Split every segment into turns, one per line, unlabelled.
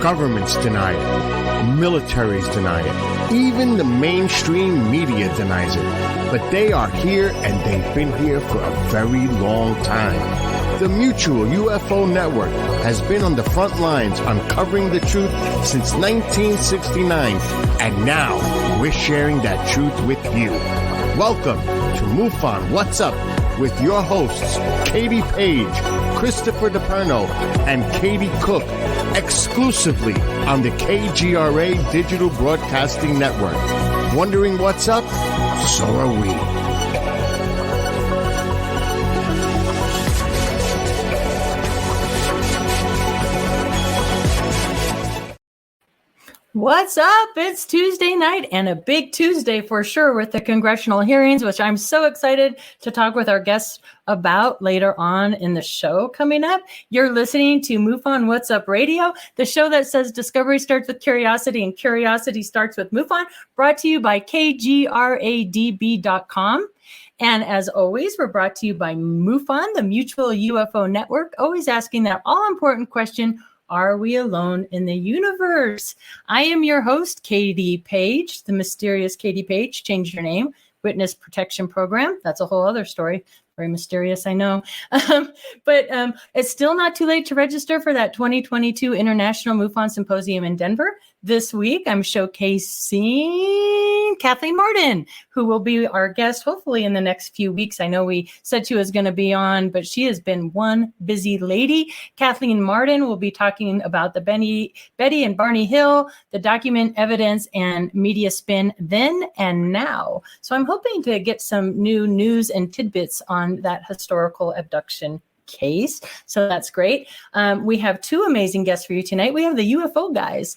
Governments deny it. Militaries deny it. Even the mainstream media denies it. But they are here, and they've been here for a very long time. The Mutual UFO Network has been on the front lines uncovering the truth since 1969, and now we're sharing that truth with you. Welcome to MUFON What's Up with your hosts, Katie Page, Christopher DePerno, and Katie Cook, exclusively on the KGRA Digital Broadcasting Network. Wondering what's up? So are we.
What's up? It's Tuesday night, and a big Tuesday for sure with the congressional hearings, which I'm so excited to talk with our guests about later on in the show coming up. You're listening to MUFON What's Up Radio, the show that says discovery starts with curiosity and curiosity starts with MUFON, brought to you by KGRADB.com. And as always, we're brought to you by MUFON, the Mutual UFO Network, always asking that all-important question, are we alone in the universe? I am your host, Katie Page, the mysterious Katie Page. Change your name. Witness Protection Program. That's a whole other story. Very mysterious, I know. But it's still not too late to register for that 2022 International MUFON Symposium in Denver. This week, I'm showcasing Kathleen Martin, who will be our guest hopefully in the next few weeks. I know we said she was going to be on, but she has been one busy lady. Kathleen Martin will be talking about the Betty and Barney Hill, the document evidence and media spin then and now. So I'm hoping to get some new news and tidbits on that historical abduction case. So that's great. We have two amazing guests for you tonight. We have the UFO guys.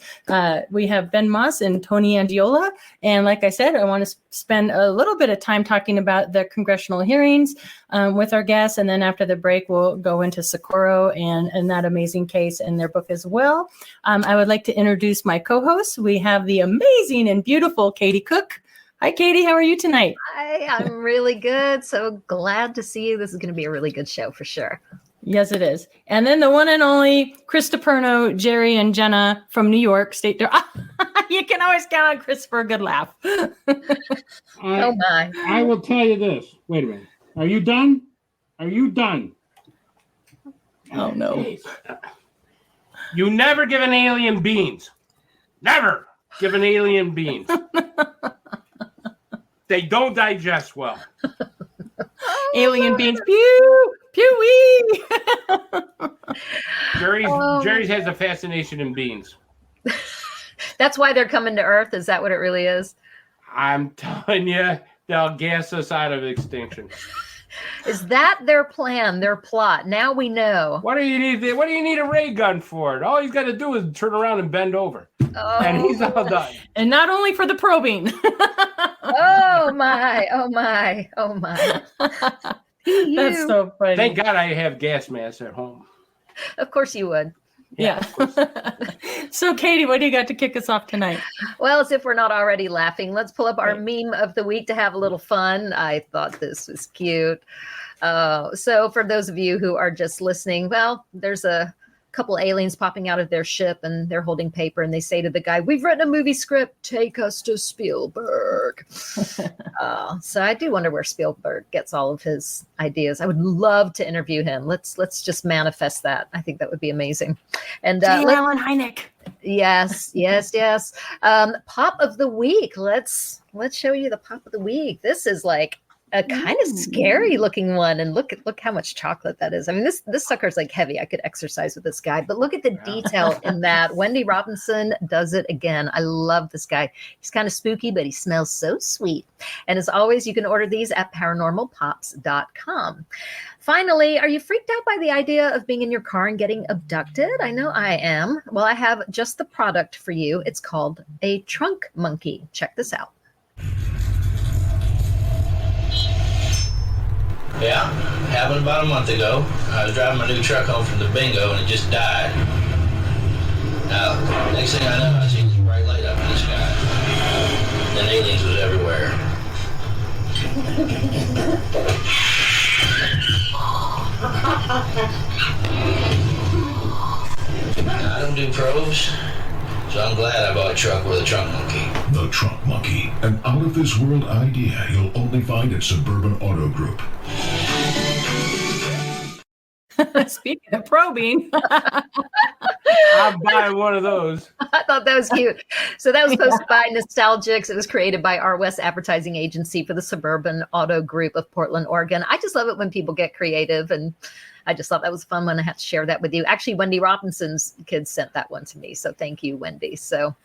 We have Ben Moss and Tony Angiola. And like I said, I want to spend a little bit of time talking about the congressional hearings with our guests. And then after the break, we'll go into Socorro and that amazing case and their book as well. I would like to introduce my co-hosts. We have the amazing and beautiful Katie Cook. Hi, Katie. How are you tonight?
Hi, I'm really good. So glad to see you. This is going to be a really good show for sure.
Yes, it is. And then the one and only Chris DePerno, Jerry, and Jenna from New York State. You can always count on Chris for a good laugh.
Oh, my.
I will tell you this. Wait a minute. Are you done? Are you done?
Oh, no.
You never give an alien beans. Never give an alien beans. They don't digest well.
Alien beans. Pew! Pew-wee!
Jerry's has a fascination in beans.
That's why they're coming to Earth? Is that what it really is?
I'm telling you, they'll gas us out of extinction.
Is that their plan, their plot? Now we know.
What do you need a ray gun for? All he's got to do is turn around and bend over.
Oh.
And he's all done.
And not only for the probing.
Oh, my. Oh, my. Oh, my.
That's so funny.
Thank God I have gas masks at home.
Of course you would.
Yeah. So, Katie, what do you got to kick us off tonight?
Well, as if we're not already laughing, let's pull up our meme of the week to have a little fun. I thought this was cute. So for those of you who are just listening, well, there's a couple aliens popping out of their ship and they're holding paper and they say to the guy, "We've written a movie script. Take us to Spielberg." So I do wonder where Spielberg gets all of his ideas. I would love to interview him. Let's just manifest that. I think that would be amazing. And
Alan Hynek.
Yes. Pop of the week. Let's show you the pop of the week. This is like a kind of scary looking one, and look how much chocolate that is. I mean, this sucker's like heavy. I could exercise with this guy, but look at the detail in that. Wendy Robinson does it again. I love this guy. He's kind of spooky, but he smells so sweet. And as always, you can order these at paranormalpops.com. Finally, are you freaked out by the idea of being in your car and getting abducted? I know I am. Well, I have just the product for you. It's called a trunk monkey. Check this out.
Yeah, happened about a month ago. I was driving my new truck home from the bingo and it just died. Now, next thing I know, I see this bright light up in the sky. And aliens was everywhere. I don't do probes. glad I bought a truck with a trunk monkey.
The Trunk Monkey, an out-of-this-world idea you'll only find at Suburban Auto Group.
Speaking of probing,
I'll buy one of those.
I thought that was cute. So that was posted by Nostalgics. It was created by our West Advertising Agency for the Suburban Auto Group of Portland, Oregon. I just love it when people get creative, and I just thought that was fun when I had to share that with you. Actually, Wendy Robinson's kids sent that one to me, so thank you, Wendy. So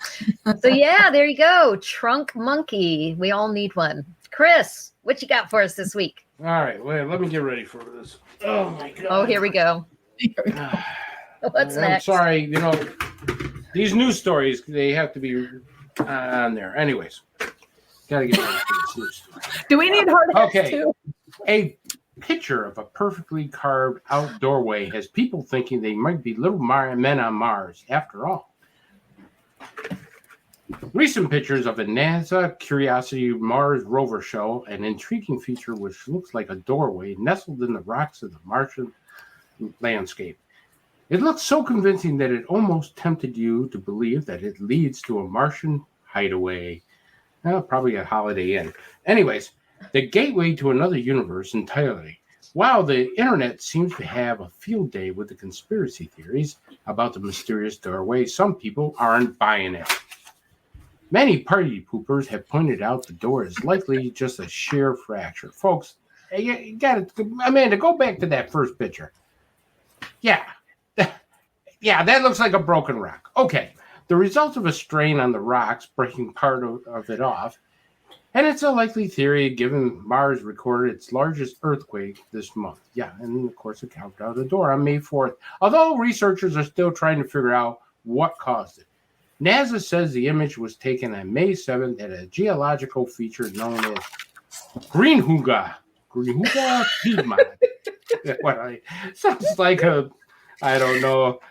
yeah, there you go. Trunk Monkey. We all need one. Chris, what you got for us this week?
All right, wait, let me get ready for this. Oh my God.
Oh, here we go. What's next?
I'm sorry, these news stories, they have to be on there. Anyways, gotta get ready for this news story.
do we need hard hats
Okay.
too?
A picture of a perfectly carved outdoorway has people thinking they might be little men on Mars after all. Recent pictures of a NASA Curiosity Mars rover show an intriguing feature which looks like a doorway nestled in the rocks of the Martian landscape. It looks so convincing that it almost tempted you to believe that it leads to a Martian hideaway. Probably a Holiday Inn. Anyways, the gateway to another universe entirely. While the internet seems to have a field day with the conspiracy theories about the mysterious doorway, some people aren't buying it. Many party poopers have pointed out the door is likely just a sheer fracture. Folks, you got to, Amanda, go back to that first picture. Yeah. Yeah, that looks like a broken rock. Okay. The result of a strain on the rocks breaking part of it off. And it's a likely theory given Mars recorded its largest earthquake this month. Yeah, and of course it carved out a door on May 4th. Although researchers are still trying to figure out what caused it. NASA says the image was taken on May 7th at a geological feature known as Greenhooga Piedmont. Sounds like a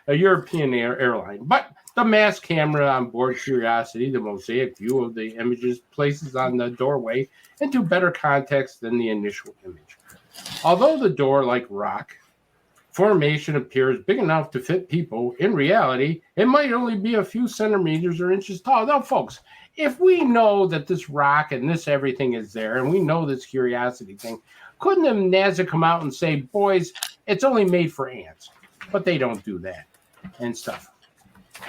European airline. But the mass camera on board Curiosity, the mosaic view of the images, places on the doorway into better context than the initial image. Although the door-like rock formation appears big enough to fit people, in reality, it might only be a few centimeters or inches tall. Now, folks, if we know that this rock and this everything is there, and we know this Curiosity thing, couldn't the NASA come out and say, boys, it's only made for ants? But they don't do that and stuff.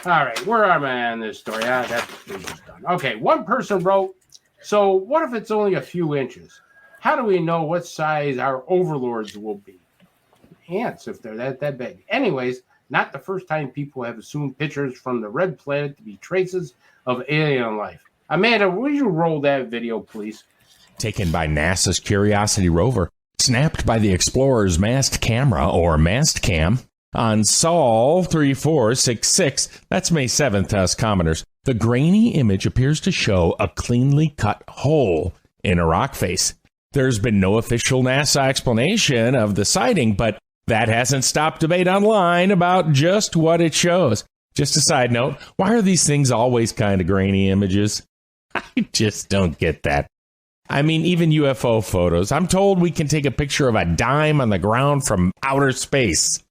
All right, where am I on this story? That's just done. Okay, one person wrote, so what if it's only a few inches? How do we know what size our overlords will be? Ants, if they're that big. Anyways, not the first time people have assumed pictures from the red planet to be traces of alien life. Amanda, would you roll that video, please?
Taken by NASA's Curiosity rover, snapped by the explorer's mast camera, or mast cam, on Sol 3466, that's May 7th to us commoners. The grainy image appears to show a cleanly cut hole in a rock face. There's been no official NASA explanation of the sighting, but that hasn't stopped debate online about just what it shows. Just a side note, why are these things always kind of grainy images? I just don't get that. I mean, even UFO photos. I'm told we can take a picture of a dime on the ground from outer space.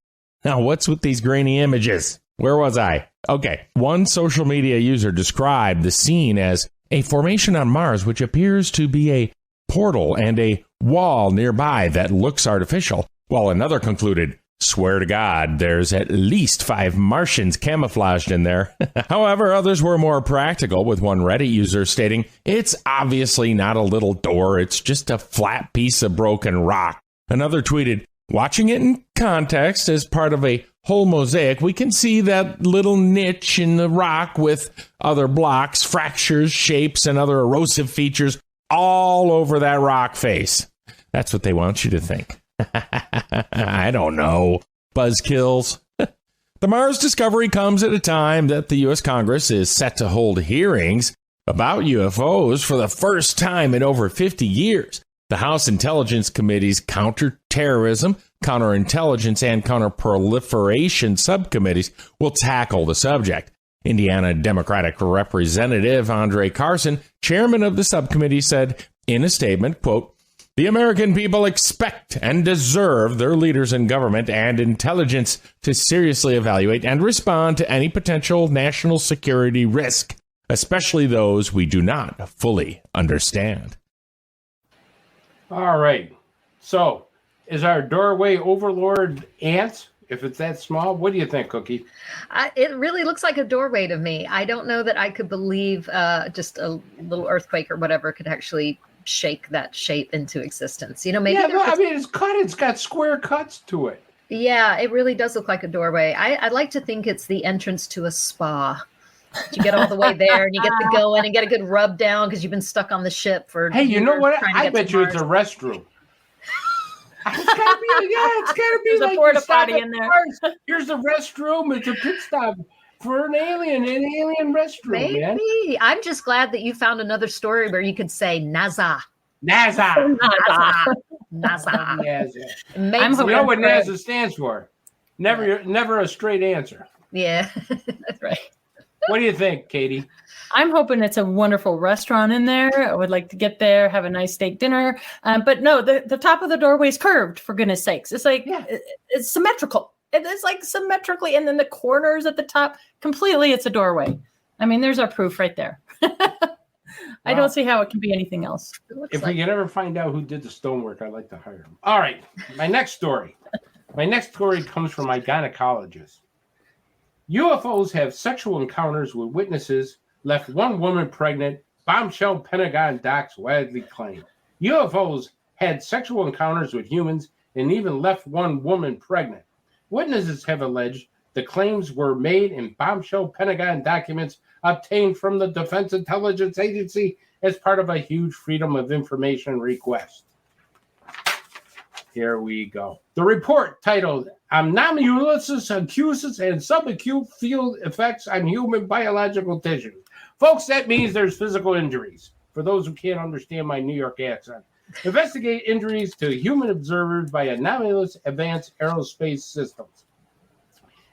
Now, what's with these grainy images? Where was I? Okay, one social media user described the scene as a formation on Mars which appears to be a portal and a wall nearby that looks artificial, while another concluded, swear to God, there's at least 5 Martians camouflaged in there. However, others were more practical, with one Reddit user stating, it's obviously not a little door, it's just a flat piece of broken rock. Another tweeted, watching it in context as part of a whole mosaic, we can see that little niche in the rock with other blocks, fractures, shapes, and other erosive features all over that rock face. That's what they want you to think. I don't know. Buzzkills. The Mars discovery comes at a time that the U.S. Congress is set to hold hearings about UFOs for the first time in over 50 years. The House Intelligence Committee's Counterterrorism, Counterintelligence, and Counterproliferation subcommittees will tackle the subject. Indiana Democratic Representative Andre Carson, chairman of the subcommittee, said in a statement, quote, The American people expect and deserve their leaders in government and intelligence to seriously evaluate and respond to any potential national security risk, especially those we do not fully understand.
All right. So, is our doorway overlord ants? If it's that small, what do you think, Cookie?
It really looks like a doorway to me. I don't know that I could believe just a little earthquake or whatever could actually shake that shape into existence. You know, maybe.
Yeah, I mean, it's cut. It's got square cuts to it.
Yeah, it really does look like a doorway. I'd like to think it's the entrance to a spa. You get all the way there and you get to go in and get a good rub down because you've been stuck on the ship for.
Hey, you know what? I bet you it's a restroom. It's gotta be
There's
like
a porta potty in there.
Here's the restroom. It's a pit stop for an alien restroom.
Maybe.
Man.
I'm just glad that you found another story where you could say NASA.
NASA.
NASA.
You know what NASA stands for? Never a straight answer.
Yeah, that's right.
What do you think, Katie?
I'm hoping it's a wonderful restaurant in there. I would like to get there, have a nice steak dinner. But no, the top of the doorway is curved, for goodness sakes. It's like, it's symmetrical. It is like symmetrically. And then the corners at the top, completely, it's a doorway. I mean, there's our proof right there. I don't see how it can be anything else.
If we can ever find out who did the stonework, I'd like to hire him. All right, my next story. My next story comes from my gynecologist. UFOs have sexual encounters with witnesses, left one woman pregnant, bombshell Pentagon docs widely claim. UFOs had sexual encounters with humans and even left one woman pregnant. Witnesses have alleged the claims were made in bombshell Pentagon documents obtained from the Defense Intelligence Agency as part of a huge Freedom of Information request. Here we go. The report titled Anomalous Accuses and Subacute Field Effects on Human Biological Tissue. Folks, that means there's physical injuries. For those who can't understand my New York accent. Investigate injuries to human observers by anomalous advanced aerospace systems.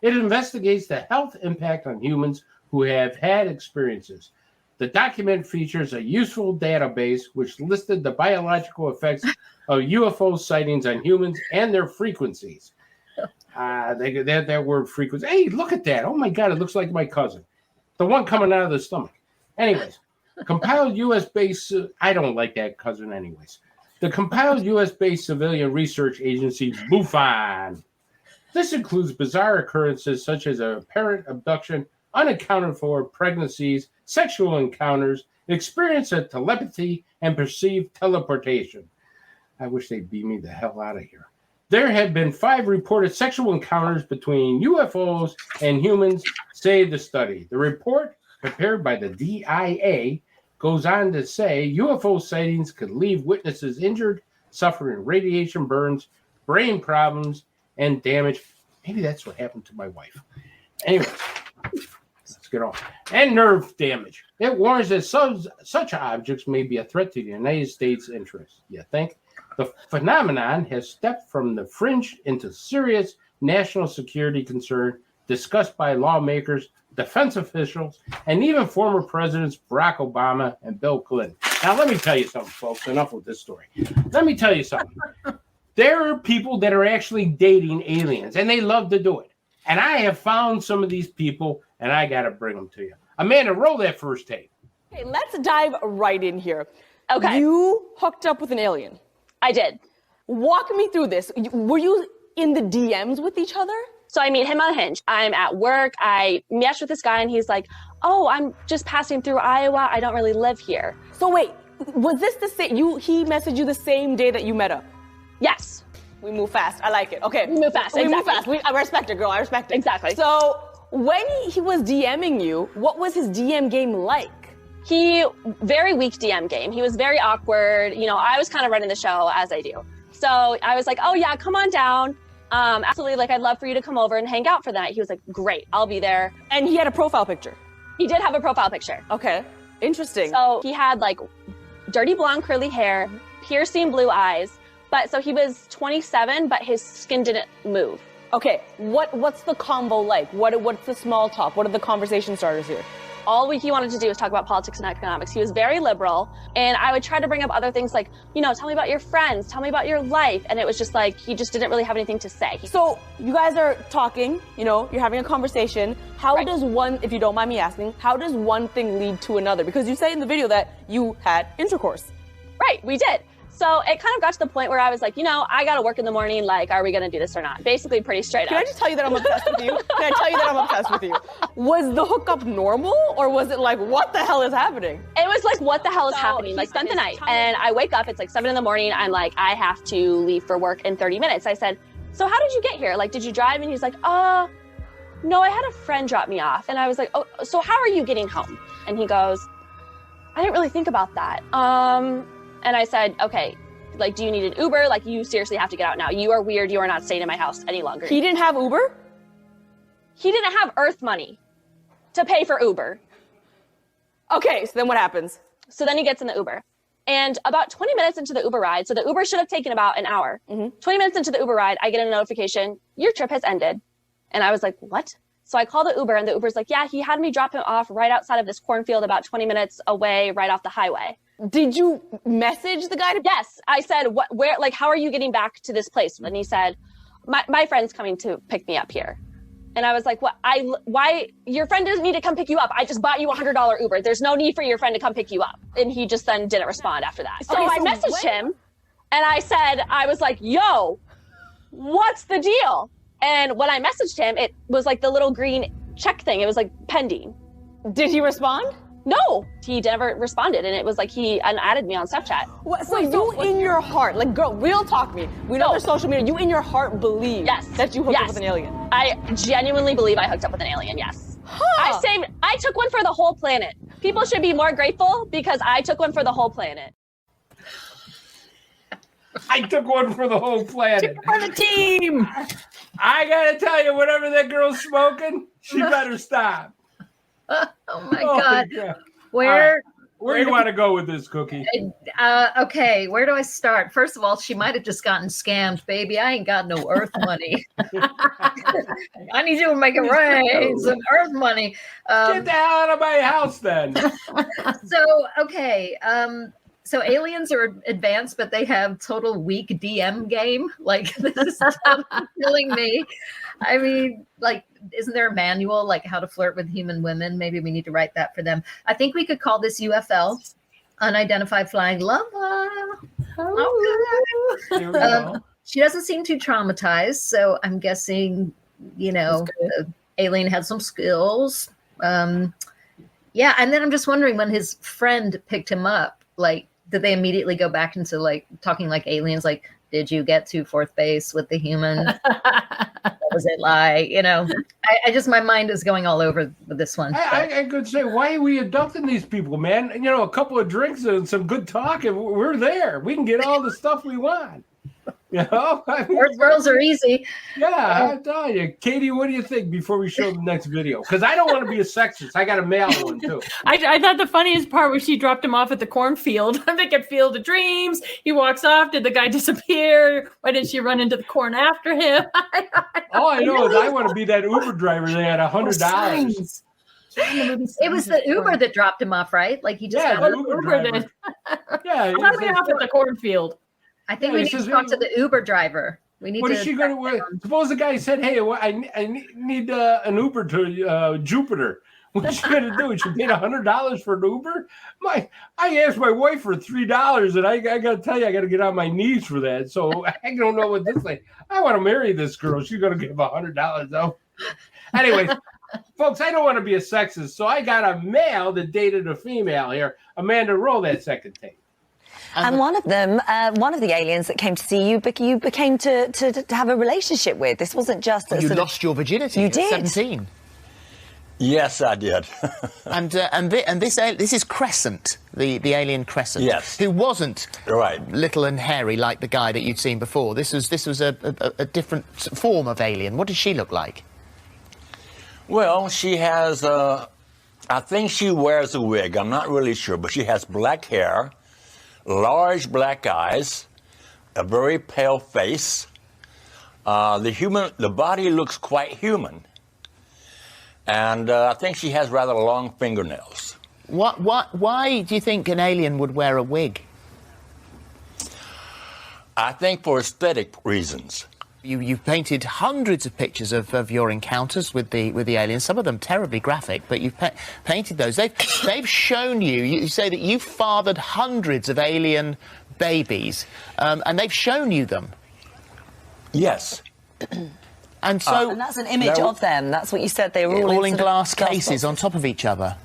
It investigates the health impact on humans who have had experiences. The document features a useful database which listed the biological effects of UFO sightings on humans and their frequencies. That word frequency. Hey, look at that. Oh my God, it looks like my cousin. The one coming out of the stomach. Anyways, compiled U.S.-based, I don't like that cousin anyways. The compiled U.S.-based civilian research agency, MUFON. This includes bizarre occurrences such as apparent abduction, unaccounted for pregnancies, sexual encounters, experience of telepathy, and perceived teleportation. I wish they'd beat me the hell out of here. There have been 5 reported sexual encounters between UFOs and humans, say the study. The report, prepared by the DIA, goes on to say UFO sightings could leave witnesses injured, suffering radiation burns, brain problems, and damage. Maybe that's what happened to my wife. Anyway, let's get on. And nerve damage. It warns that such objects may be a threat to the United States' interests. You think? The phenomenon has stepped from the fringe into serious national security concern discussed by lawmakers, defense officials, and even former presidents Barack Obama and Bill Clinton. Now, let me tell you something, folks. Enough with this story. Let me tell you something. There are people that are actually dating aliens, and they love to do it. And I have found some of these people, and I got to bring them to you. Amanda, roll that first tape.
Okay, let's dive right in here.
Okay.
You hooked up with an alien.
I did.
Walk me through this. Were you in the DMs with each other?
So I meet him on Hinge. I'm at work. I matched with this guy, and he's like, "Oh, I'm just passing through Iowa. I don't really live here."
So wait, was this the same? He messaged you the same day that you met up?
Yes.
We move fast. I like it. Okay.
We move fast.
We
exactly.
move fast. I respect it, girl. I respect it.
Exactly.
So when he was DMing you, what was his DM game like?
He, very weak DM game. He was very awkward. You know, I was kind of running the show, as I do. So I was like, "Oh yeah, come on down. Absolutely, like I'd love for you to come over and hang out for the night." He was like, "Great, I'll be there."
And he had a profile picture?
He did have a profile picture.
Okay, interesting.
So he had like dirty blonde curly hair, piercing blue eyes. But so he was 27, but his skin didn't move.
Okay, what's the convo like? What's the small talk? What are the conversation starters here?
all he wanted to do was talk about politics and economics. He was very liberal. And I would try to bring up other things like, you know, tell me about your friends, tell me about your life. And it was just like, he just didn't really have anything to say.
So you guys are talking, you know, you're having a conversation. How does one, if you don't mind me asking, how does one thing lead to another? Because you say in the video that you had intercourse.
Right, we did. So it kind of got to the point where I was like, you know, I got to work in the morning. Like, are we going to do this or not? Basically pretty straight up.
Can I just tell you that I'm obsessed with you? Can I tell you that I'm obsessed with you? Was the hookup normal, or was it like, what the hell is happening?
It was like, what the hell is happening? Like, spent the night. And I wake up, it's like 7 in the morning. I'm like, I have to leave for work in 30 minutes. I said, so how did you get here? Like, did you drive? And he's like, no, I had a friend drop me off. And I was like, oh, so how are you getting home? And he goes, I didn't really think about that. And I said, okay, like, do you need an Uber? Like, you seriously have to get out now. You are weird. You are not staying in my house any longer.
He didn't have Uber?
He didn't have Earth money to pay for Uber.
Okay, so then what happens?
So then he gets in the Uber. And about 20 minutes into the Uber ride, so the Uber should have taken about an hour. 20 minutes into the Uber ride, I get a notification, your trip has ended. And I was like, what? So I call the Uber, and the Uber's like, yeah, he had me drop him off right outside of this cornfield about 20 minutes away, right off the highway.
Did you message the guy?
Yes. I said, what, where, like, how are you getting back to this place? And he said, my friend's coming to pick me up here. And I was like, why, your friend doesn't need to come pick you up. I just bought you a $100 Uber. There's no need for your friend to come pick you up. And he just then didn't respond after that. So I messaged him, and I said, I was like, yo, what's the deal? And when I messaged him, it was like the little green check thing. It was like pending.
Did he respond?
No, he never responded. And it was like he unadded me on Snapchat.
So you in your heart, like, girl, real talk me. We know there's social media. You in your heart believe that you hooked up with an alien.
I genuinely believe I hooked up with an alien, yes.
Huh.
I took one for the whole planet. People should be more grateful because I took one for the whole planet.
I took one for the whole planet.
For the team.
I gotta tell you, whatever that girl's smoking, she better stop.
Oh my God. Where
do you want to go with this, Cookie?
Okay, where do I start? First of all, she might have just gotten scammed, baby. I ain't got no Earth money. I need you to make it rain, some Earth money.
Get the hell out of my house, then.
So aliens are advanced, but they have total weak DM game. Like, this is killing me. I mean, like, isn't there a manual, like, how to flirt with human women? Maybe we need to write that for them. I think we could call this UFL, Unidentified Flying Lover. She doesn't seem too traumatized, so I'm guessing, you know, the alien had some skills. Yeah, and then I'm just wondering, when his friend picked him up, like, did they immediately go back into, like, talking like aliens? Like, did you get to fourth base with the human? What was it like? You know, I just, my mind is going all over with this one.
I could say, why are we abducting these people, man? You know, a couple of drinks and some good talk, and we're there. We can get all the stuff we want. You know,
Earth girls are easy.
Yeah, I tell you, Katie. What do you think before we show the next video? Because I don't want to be a sexist. I got a male one too.
I thought the funniest part was she dropped him off at the cornfield. I'm thinking Field of Dreams. He walks off. Did the guy disappear? Why did she run into the corn after him?
All I know is I want to be that Uber driver. They had $100.
It was the Uber that dropped him off, right? Like, he just got
the Uber driver.
Yeah, he dropped me off at the cornfield.
I think we need to talk to the Uber driver. We need.
What is she going to? Suppose the guy said, "Hey, I need an Uber to Jupiter." What's she going to do? She paid $100 for an Uber? I asked my wife for $3, and I got to tell you, I got to get on my knees for that. So I don't know what this like. I want to marry this girl. She's going to give $100 though. Anyways, folks, I don't want to be a sexist, so I got a male that dated a female here. Amanda, roll that second tape.
And one of them, one of the aliens that came to see you, you became to have a relationship with. This wasn't just
you lost your virginity.
You did.
17.
Yes, I did.
and this is Crescent, the alien Crescent.
Yes.
Who wasn't
right
little and hairy like the guy that you'd seen before. This was a different form of alien. What does she look like?
Well, she has. I think she wears a wig. I'm not really sure, but she has black hair, large black eyes, a very pale face. The body looks quite human. And I think she has rather long fingernails.
Why do you think an alien would wear a wig?
I think for aesthetic reasons.
You've painted hundreds of pictures of your encounters with the aliens, some of them terribly graphic, but you've painted those. They've shown you say that you've fathered hundreds of alien babies, and they've shown you them.
Yes.
And so...
and that's an image of them. That's what you said. They were
all in glass cases on top of each other.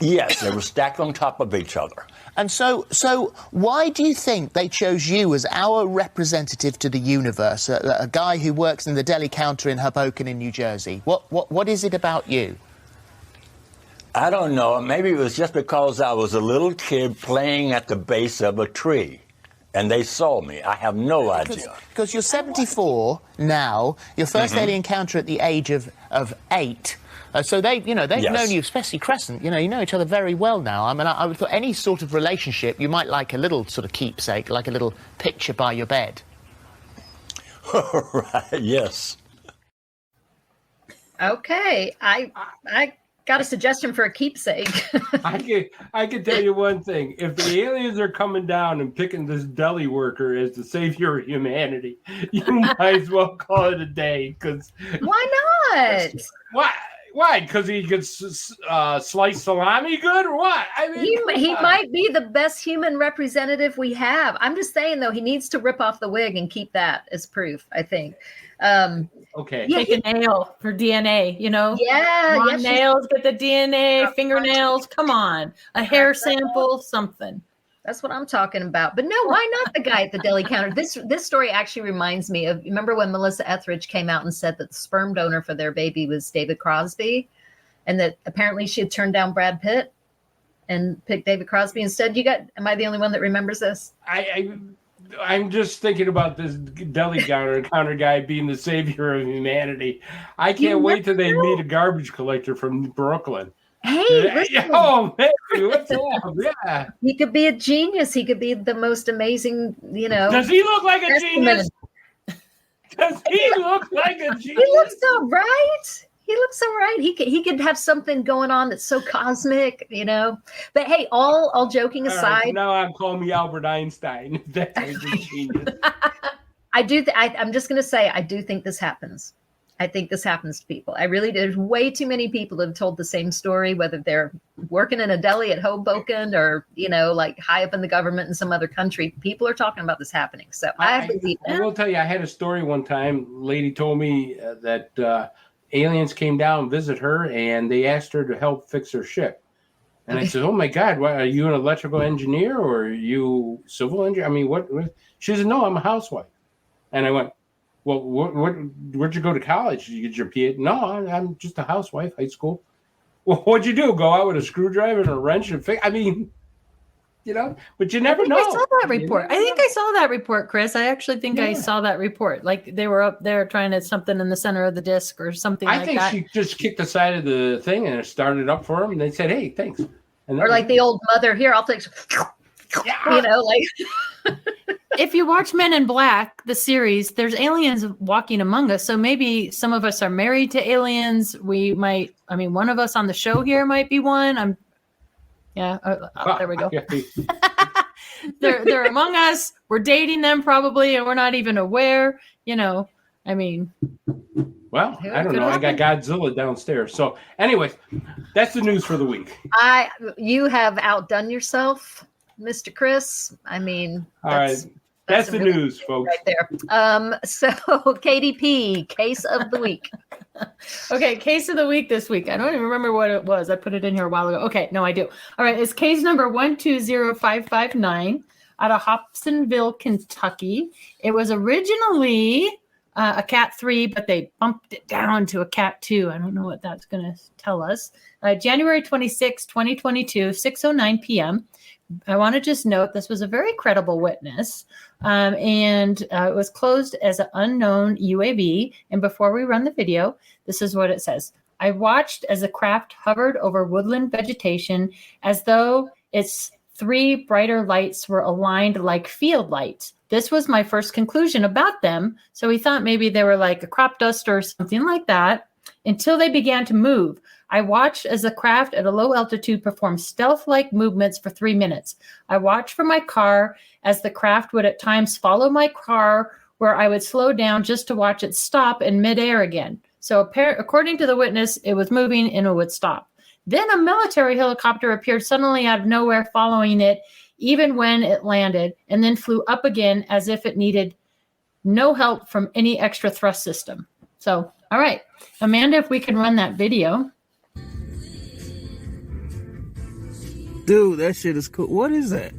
Yes, they were stacked on top of each other.
And so why do you think they chose you as our representative to the universe, a guy who works in the deli counter in Hoboken in New Jersey? What is it about you?
I don't know. Maybe it was just because I was a little kid playing at the base of a tree, and they saw me. I have no idea.
Because you're 74 now, your first alien encounter at the age of 8. So they've known you, especially Crescent. You know each other very well now. I mean, I would thought any sort of relationship, you might like a little sort of keepsake, like a little picture by your bed.
Right. Yes.
Okay, I got a suggestion for a keepsake.
I can tell you one thing: if the aliens are coming down and picking this deli worker as the savior of humanity, you might as well call it a day. Because
why not?
Why? Because he could slice salami good, or what? I mean,
he might be the best human representative we have. I'm just saying, though, he needs to rip off the wig and keep that as proof, I think.
Okay.
Take a nail for DNA,
Yeah.
Nails, get the DNA, fingernails. Come on. A hair sample, something.
That's what I'm talking about. But no, why not the guy at the deli counter? This story actually reminds me of, remember when Melissa Etheridge came out and said that the sperm donor for their baby was David Crosby, and that apparently she had turned down Brad Pitt and picked David Crosby instead? Am I the only one that remembers this?
I'm just thinking about this deli counter guy being the savior of humanity. I can't wait till they meet a garbage collector from Brooklyn.
Hey, listen.
Oh, man, what's up? Yeah.
He could be a genius. He could be the most amazing,
Does he look like a genius? Does he look like a genius?
He looks all right. He looks all right. He could have something going on that's so cosmic, But hey, all joking aside.
Right, now I'm calling me Albert Einstein. That's a genius.
I'm just going to say, I do think this happens. I think this happens to people. I really do. There's way too many people that have told the same story, whether they're working in a deli at Hoboken or, like high up in the government in some other country. People are talking about this happening. So I believe that.
I will tell you, I had a story one time. Lady told me that aliens came down and visit her, and they asked her to help fix her ship. And I said, "Oh my God, what, are you an electrical engineer or are you civil engineer? I mean, what?" She said, "No, I'm a housewife." And I went, "Well, where'd you go to college? Did you get your PhD?" "No, I'm just a housewife, high school." "Well, what'd you do? Go out with a screwdriver and a wrench and fix?" I mean, but you never know.
I saw that report. I think I saw that report, Chris. I actually think I saw that report. Like they were up there trying to something in the center of the disc or something like that.
I think she just kicked the side of the thing and it started up for them. And they said, "Hey, thanks."
Or like the old mother, "Here, I'll fix."
If you watch Men in Black, the series, there's aliens walking among us. So maybe some of us are married to aliens. We might, one of us on the show here might be one. There we go. They're among us. We're dating them probably, and we're not even aware.
Well, I don't know. I got Godzilla downstairs. So, anyways, that's the news for the week.
You have outdone yourself, Mr. Chris.
All right. That's the news, folks.
Right there. So KDP, case of the week.
Okay, case of the week this week. I don't even remember what it was. I put it in here a while ago. Okay, no, I do. All right, it's case number 120559 out of Hobsonville, Kentucky. It was originally a Cat 3, but they bumped it down to a Cat 2. I don't know what that's going to tell us. January 26, 2022, 6:09 p.m. I want to just note this was a very credible witness, and it was closed as an unknown UAV. And before we run the video, this is what it says. "I watched as the craft hovered over woodland vegetation as though its 3 brighter lights were aligned like field lights. This was my first conclusion about them." So we thought maybe they were like a crop duster or something like that. until they began to move. I watched as the craft at a low altitude performed stealth-like movements for 3 minutes. I watched from my car as the craft would at times follow my car, where I would slow down just to watch it stop in midair again. So according to the witness, it was moving and it would stop. Then a military helicopter appeared suddenly out of nowhere following it, even when it landed, and then flew up again as if it needed no help from any extra thrust system. So, all right. Amanda, if we can run that video.
Dude, that shit is cool. What is that?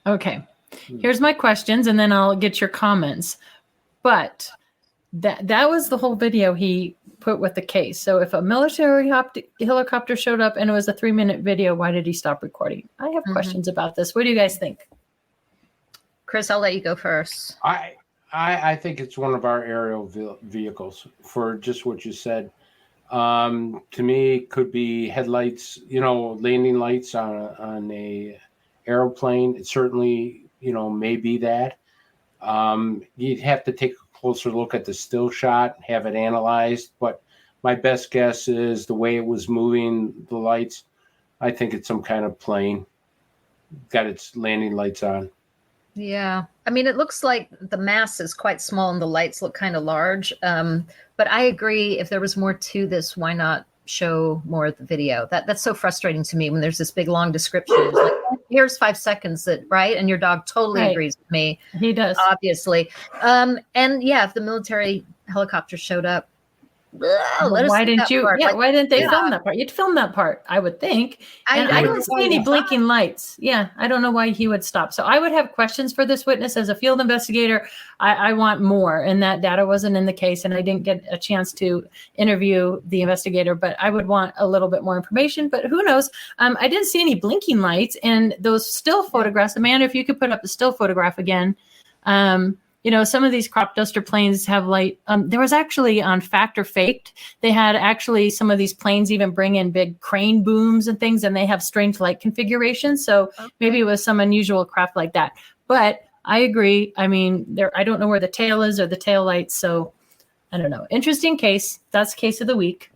Okay. Here's my questions, and then I'll get your comments. But that was the whole video he put with the case. So if a military helicopter showed up and it was a 3-minute video, why did he stop recording? I have questions about this. What do you guys think?
Chris, I'll let you go first.
I think it's one of our aerial vehicles for just what you said. To me, it could be headlights, landing lights on a airplane. It certainly, may be that. You'd have to take a closer look at the still shot, have it analyzed. But my best guess is the way it was moving, the lights, I think it's some kind of plane. Got its landing lights on.
Yeah. I mean, it looks like the mass is quite small and the lights look kind of large. But I agree, if there was more to this, why not show more of the video? That's so frustrating to me when there's this big, long description. It's like, here's 5 seconds, right? And your dog totally agrees with me.
He does.
Obviously. And yeah, if the military helicopter showed up,
why didn't you?
Part.
Yeah, why didn't they film that part? You'd film that part, I would think. And I don't see any blinking lights. Yeah, I don't know why he would stop. So I would have questions for this witness as a field investigator. I want more, and that data wasn't in the case, and I didn't get a chance to interview the investigator. But I would want a little bit more information. But who knows? I didn't see any blinking lights, and those still photographs. Amanda, if you could put up the still photograph again. Some of these crop duster planes have light. There was actually on Fact or Faked, they had actually some of these planes even bring in big crane booms and things, and they have strange light configurations. So maybe it was some unusual craft like that. But I agree. I mean, I don't know where the tail is or the tail lights. So I don't know. Interesting case. That's case of the week.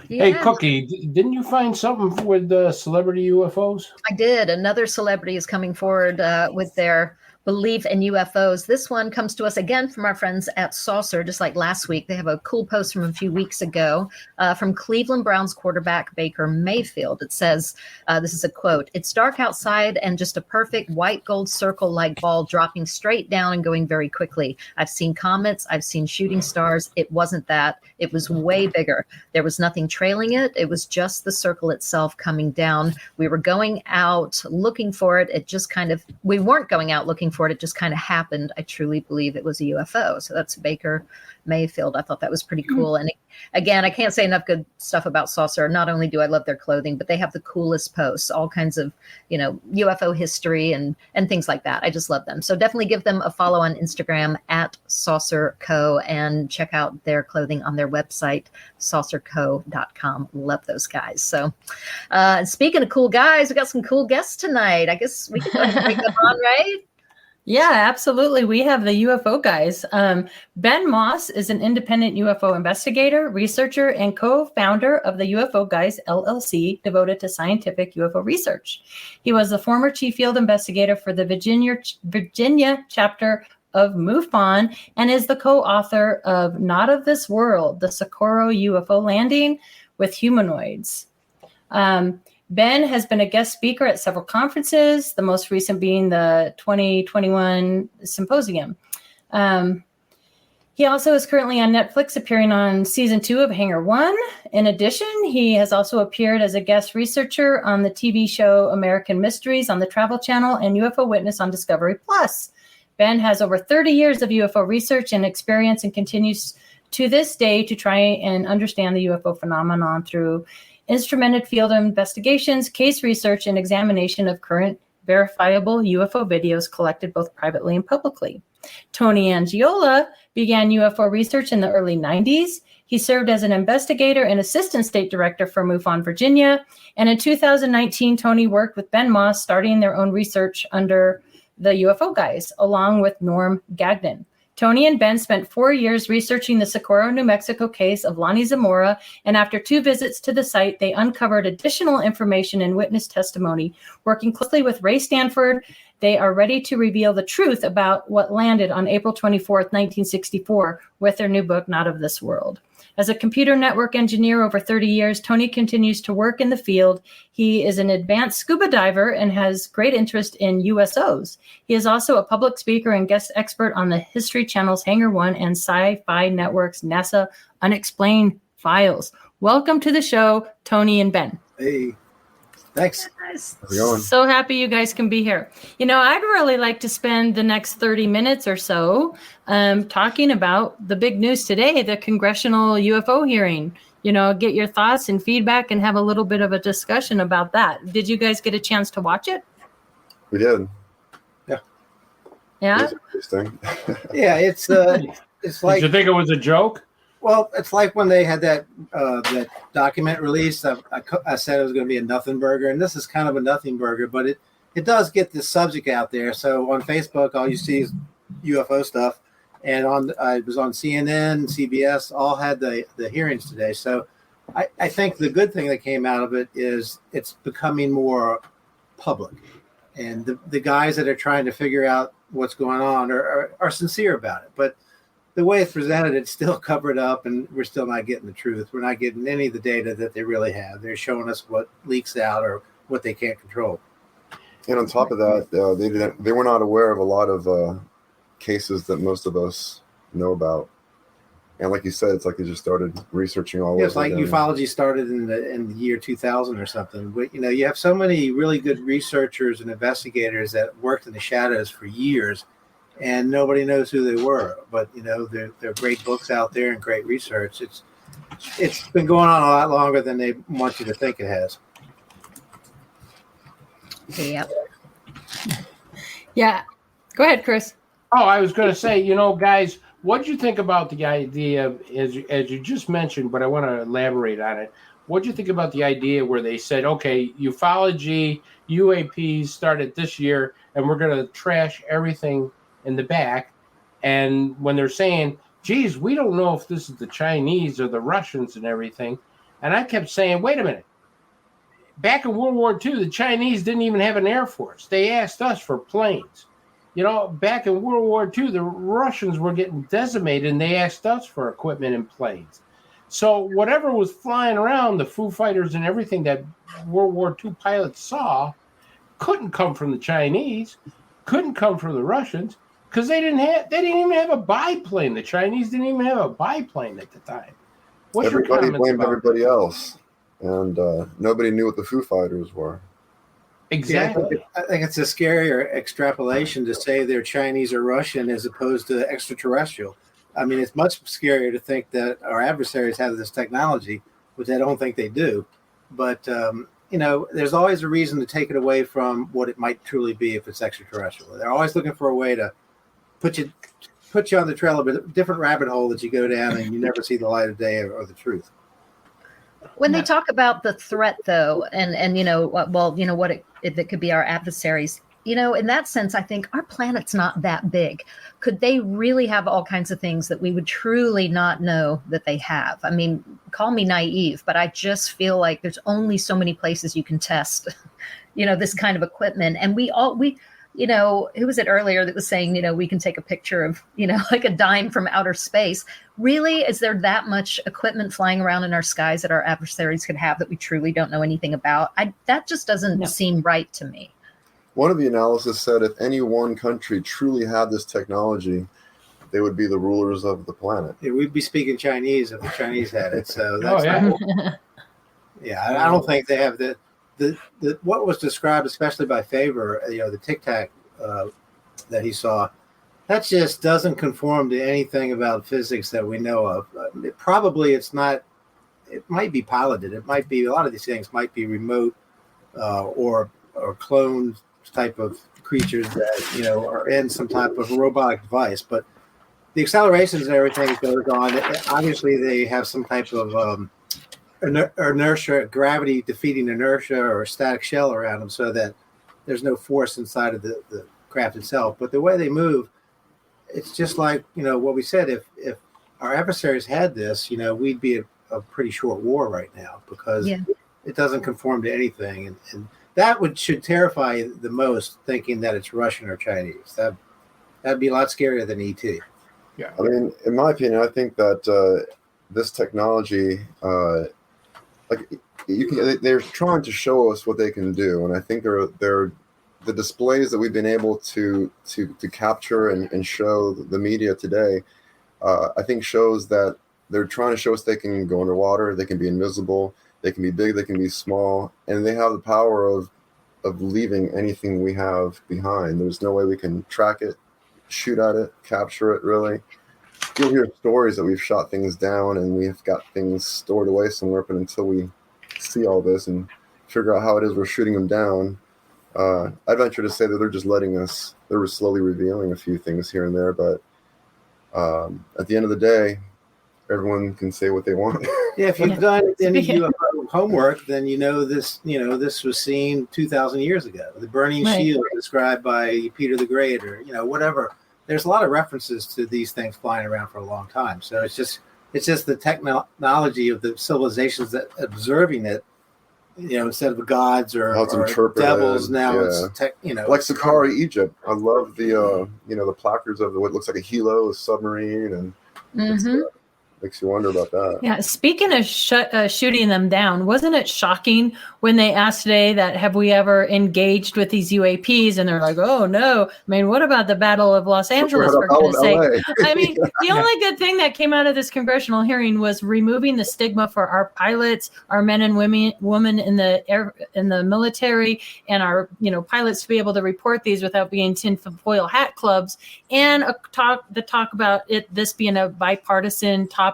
Yeah.
Hey, Cookie, didn't you find something with celebrity UFOs?
I did. Another celebrity is coming forward with their belief in UFOs. This one comes to us again from our friends at Saucer, just like last week. They have a cool post from a few weeks ago from Cleveland Browns quarterback Baker Mayfield. It says, this is a quote, "It's dark outside and just a perfect white gold circle-like ball dropping straight down and going very quickly. I've seen comets. I've seen shooting stars. It wasn't that. It was way bigger. There was nothing trailing it. It was just the circle itself coming down. We were going out looking for it. We weren't going out looking for it. It just kind of happened. I truly believe it was a UFO." So that's Baker Mayfield. I thought that was pretty cool. And again, I can't say enough good stuff about Saucer. Not only do I love their clothing, but they have the coolest posts, all kinds of, UFO history and things like that. I just love them. So definitely give them a follow on Instagram at Saucer Co. and check out their clothing on their website, saucerco.com. Love those guys. So speaking of cool guys, we got some cool guests tonight. I guess we can go ahead and bring them on, right?
Yeah, absolutely. We have the UFO guys. Ben Moss is an independent UFO investigator, researcher, and co-founder of the UFO Guys LLC, devoted to scientific UFO research. He was the former chief field investigator for the Virginia chapter of MUFON and is the co-author of Not of This World, the Socorro UFO Landing with Humanoids. Ben has been a guest speaker at several conferences, the most recent being the 2021 symposium. He also is currently on Netflix, appearing on season 2 of Hangar 1. In addition, he has also appeared as a guest researcher on the TV show American Mysteries on the Travel Channel and UFO Witness on Discovery Plus. Ben has over 30 years of UFO research and experience and continues to this day to try and understand the UFO phenomenon through instrumented field investigations, case research, and examination of current verifiable UFO videos collected both privately and publicly. Tony Angiola began UFO research in the early 90s. He served as an investigator and assistant state director for MUFON, Virginia. And in 2019, Tony worked with Ben Moss, starting their own research under the UFO Guys, along with Norm Gagnon. Tony and Ben spent 4 years researching the Socorro, New Mexico case of Lonnie Zamora, and after 2 visits to the site, they uncovered additional information and witness testimony. Working closely with Ray Stanford, they are ready to reveal the truth about what landed on April 24th, 1964, with their new book, Not of This World. As a computer network engineer over 30 years, Tony continues to work in the field. He is an advanced scuba diver and has great interest in USOs. He is also a public speaker and guest expert on the History Channel's Hangar One and Sci-Fi Network's NASA Unexplained Files. Welcome to the show, Tony and Ben.
Hey, thanks.
How's
it going?
So happy you guys can be here. I'd really like to spend the next 30 minutes or so talking about the big news today, the congressional UFO hearing. Get your thoughts and feedback and have a little bit of a discussion about that. Did you guys get a chance to watch it?
We did.
Yeah?
It was interesting.
Yeah, it's like.
Did you think it was a joke?
Well, it's like when they had that document released. I said it was going to be a nothing burger, and this is kind of a nothing burger, but it does get this subject out there. So on Facebook, all you see is UFO stuff, and it was on CNN, CBS, all had the hearings today. So I think the good thing that came out of it is it's becoming more public, and the guys that are trying to figure out what's going on are sincere about it, but the way it's presented, it's still covered up, and we're still not getting the truth. We're not getting any of the data that they really have. They're showing us what leaks out or what they can't control.
And on top of that, they were not aware of a lot of cases that most of us know about. And like you said, it's like they just started researching all over.
It's like ufology started in the year 2000 or something. But you have so many really good researchers and investigators that worked in the shadows for years, and nobody knows who they were. But there are great books out there and great research. It's been going on a lot longer than they want you to think it has.
Yep.
Yeah. Go ahead, Chris.
Oh, I was going to say, guys, what do you think about the idea, as you just mentioned, but I want to elaborate on it. What do you think about the idea where they said, okay, ufology, UAPs started this year, and we're going to trash everything in the back? And when they're saying, geez, we don't know if this is the Chinese or the Russians and everything. And I kept saying, wait a minute. Back in World War II, the Chinese didn't even have an air force. They asked us for planes. Back in World War II, the Russians were getting decimated, and they asked us for equipment and planes. So whatever was flying around, the Foo Fighters and everything that World War II pilots saw, couldn't come from the Chinese, couldn't come from the Russians, because they didn't even have a biplane. The Chinese didn't even have a biplane at the time. What's
everybody
your comments
blamed
about
everybody else, and nobody knew what the Foo Fighters were.
Exactly.
Yeah, I think it's a scarier extrapolation to say they're Chinese or Russian as opposed to extraterrestrial. I mean, it's much scarier to think that our adversaries have this technology, which I don't think they do. But, there's always a reason to take it away from what it might truly be if it's extraterrestrial. They're always looking for a way to put you on the trail of a different rabbit hole that you go down and you never see the light of day or the truth.
When they talk about the threat, though, and what it could be our adversaries, in that sense, I think our planet's not that big. Could they really have all kinds of things that we would truly not know that they have? I mean, call me naive, but I just feel like there's only so many places you can test, this kind of equipment. And who was it earlier that was saying, we can take a picture of, like a dime from outer space. Really, is there that much equipment flying around in our skies that our adversaries could have that we truly don't know anything about? That just doesn't seem right to me.
One of the analysis said if any one country truly had this technology, they would be the rulers of the planet.
Yeah, we'd be speaking Chinese if the Chinese had it. So that's I don't think they have the what was described, especially by Favor, the Tic Tac that he saw, that just doesn't conform to anything about physics that we know of. It's not. It might be piloted. It might be, a lot of these things might be remote or cloned type of creatures that are in some type of robotic device. But the accelerations and everything goes on. Obviously, they have some type of inertia, gravity defeating inertia, or a static shell around them, so that there's no force inside of the craft itself. But the way they move, it's just like what we said. If our adversaries had this, we'd be a pretty short war right now, because it doesn't conform to anything, and that should terrify you the most, thinking that it's Russian or Chinese. That'd be a lot scarier than ET.
Yeah,
I mean, in my opinion, I think that this technology, they're trying to show us what they can do, and I think they're the displays that we've been able to capture and show the media today. I think shows that they're trying to show us they can go underwater, they can be invisible, they can be big, they can be small, and they have the power of leaving anything we have behind. There's no way we can track it, shoot at it, capture it, really. You'll hear stories that we've shot things down and we've got things stored away somewhere, but until we see all this and figure out how it is we're shooting them down, I'd venture to say that they're just letting us, they were slowly revealing a few things here and there, but at the end of the day, everyone can say what they want.
Yeah, if you've done any UFO homework, then this was seen 2,000 years ago. The burning shield described by Peter the Great, or whatever. There's a lot of references to these things flying around for a long time. So it's just the technology of the civilizations that observing it, instead of gods or devils. Now it's
like Saqqara, Egypt. I love the the placards of what looks like a helo, a submarine, and makes you wonder about that.
Yeah, speaking of shooting them down, wasn't it shocking when they asked today that have we ever engaged with these UAPs? And they're like, oh, no. I mean, what about the Battle of Los Angeles, for goodness sake? I mean, the only good thing that came out of this congressional hearing was removing the stigma for our pilots, our men and women in the military, and our pilots to be able to report these without being tinfoil hat clubs, and the talk about this being a bipartisan topic.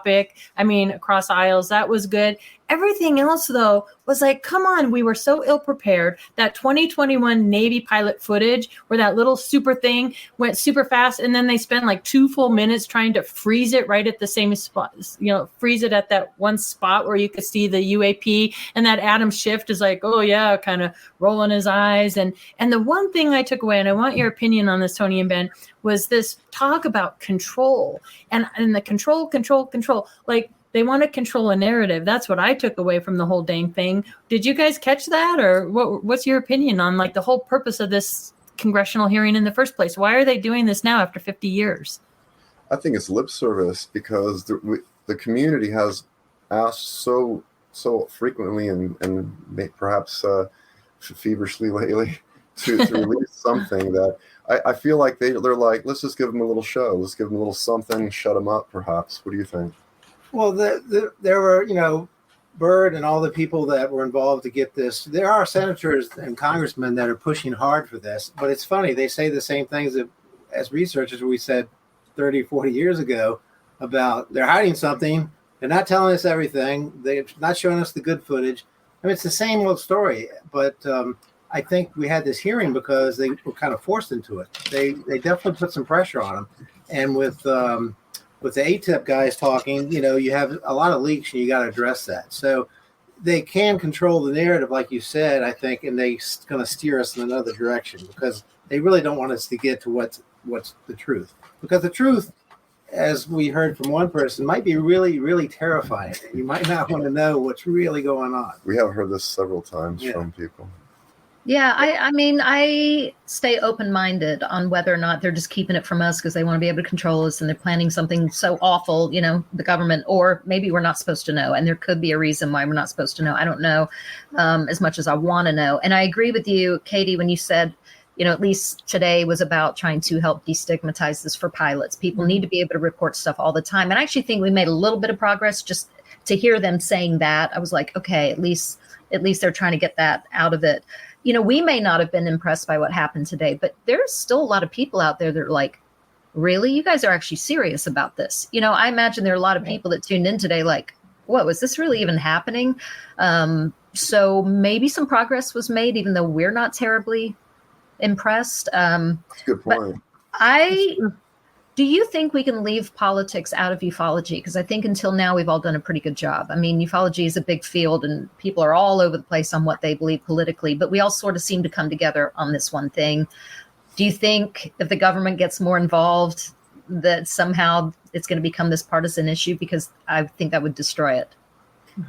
I mean, across aisles, that was good. Everything else, though, was like, come on, we were so ill prepared. That 2021 Navy pilot footage where that little super thing went super fast, and then they spent like 2 full minutes trying to freeze it right at the same spot, freeze it at that one spot where you could see the UAP, and that Adam Schiff is like, oh yeah, kind of rolling his eyes. And the one thing I took away, and I want your opinion on this, Tony and Ben, was this talk about control and the control. Like, they want to control a narrative. That's what I took away from the whole dang thing. Did you guys catch that? Or what's your opinion on like the whole purpose of this congressional hearing in the first place? Why are they doing this now after 50 years?
I think it's lip service because the community has asked so frequently and perhaps feverishly lately to release something that I feel like they're like, let's just give them a little show. Let's give them a little something, shut them up, perhaps. What do you think?
Well, there were, Byrd and all the people that were involved to get this. There are senators and congressmen that are pushing hard for this. But it's funny, they say the same things as researchers we said 30, 40 years ago about they're hiding something. They're not telling us everything. They're not showing us the good footage. I mean, it's the same old story. But I think we had this hearing because they were kind of forced into it. They definitely put some pressure on them. And with the ATIP guys talking, you have a lot of leaks and you got to address that. So they can control the narrative, like you said, I think, and they're going to steer us in another direction because they really don't want us to get to what's the truth. Because the truth, as we heard from one person, might be really, really terrifying. You might not want to know what's really going on.
We have heard this several times from people.
Yeah, I mean, I stay open-minded on whether or not they're just keeping it from us because they want to be able to control us and they're planning something so awful, the government, or maybe we're not supposed to know. And there could be a reason why we're not supposed to know. I don't know as much as I want to know. And I agree with you, Katie, when you said, at least today was about trying to help destigmatize this for pilots. People need to be able to report stuff all the time. And I actually think we made a little bit of progress. Just to hear them saying that, I was like, okay, at least they're trying to get that out of it. We may not have been impressed by what happened today, but there's still a lot of people out there that are like, really? You guys are actually serious about this? I imagine there are a lot of people that tuned in today like, what, was this really even happening? So maybe some progress was made, even though we're not terribly impressed.
That's a good point.
Do you think we can leave politics out of ufology? Because I think until now we've all done a pretty good job. I mean, ufology is a big field and people are all over the place on what they believe politically, but we all sort of seem to come together on this one thing. Do you think if the government gets more involved that somehow it's going to become this partisan issue? Because I think that would destroy it.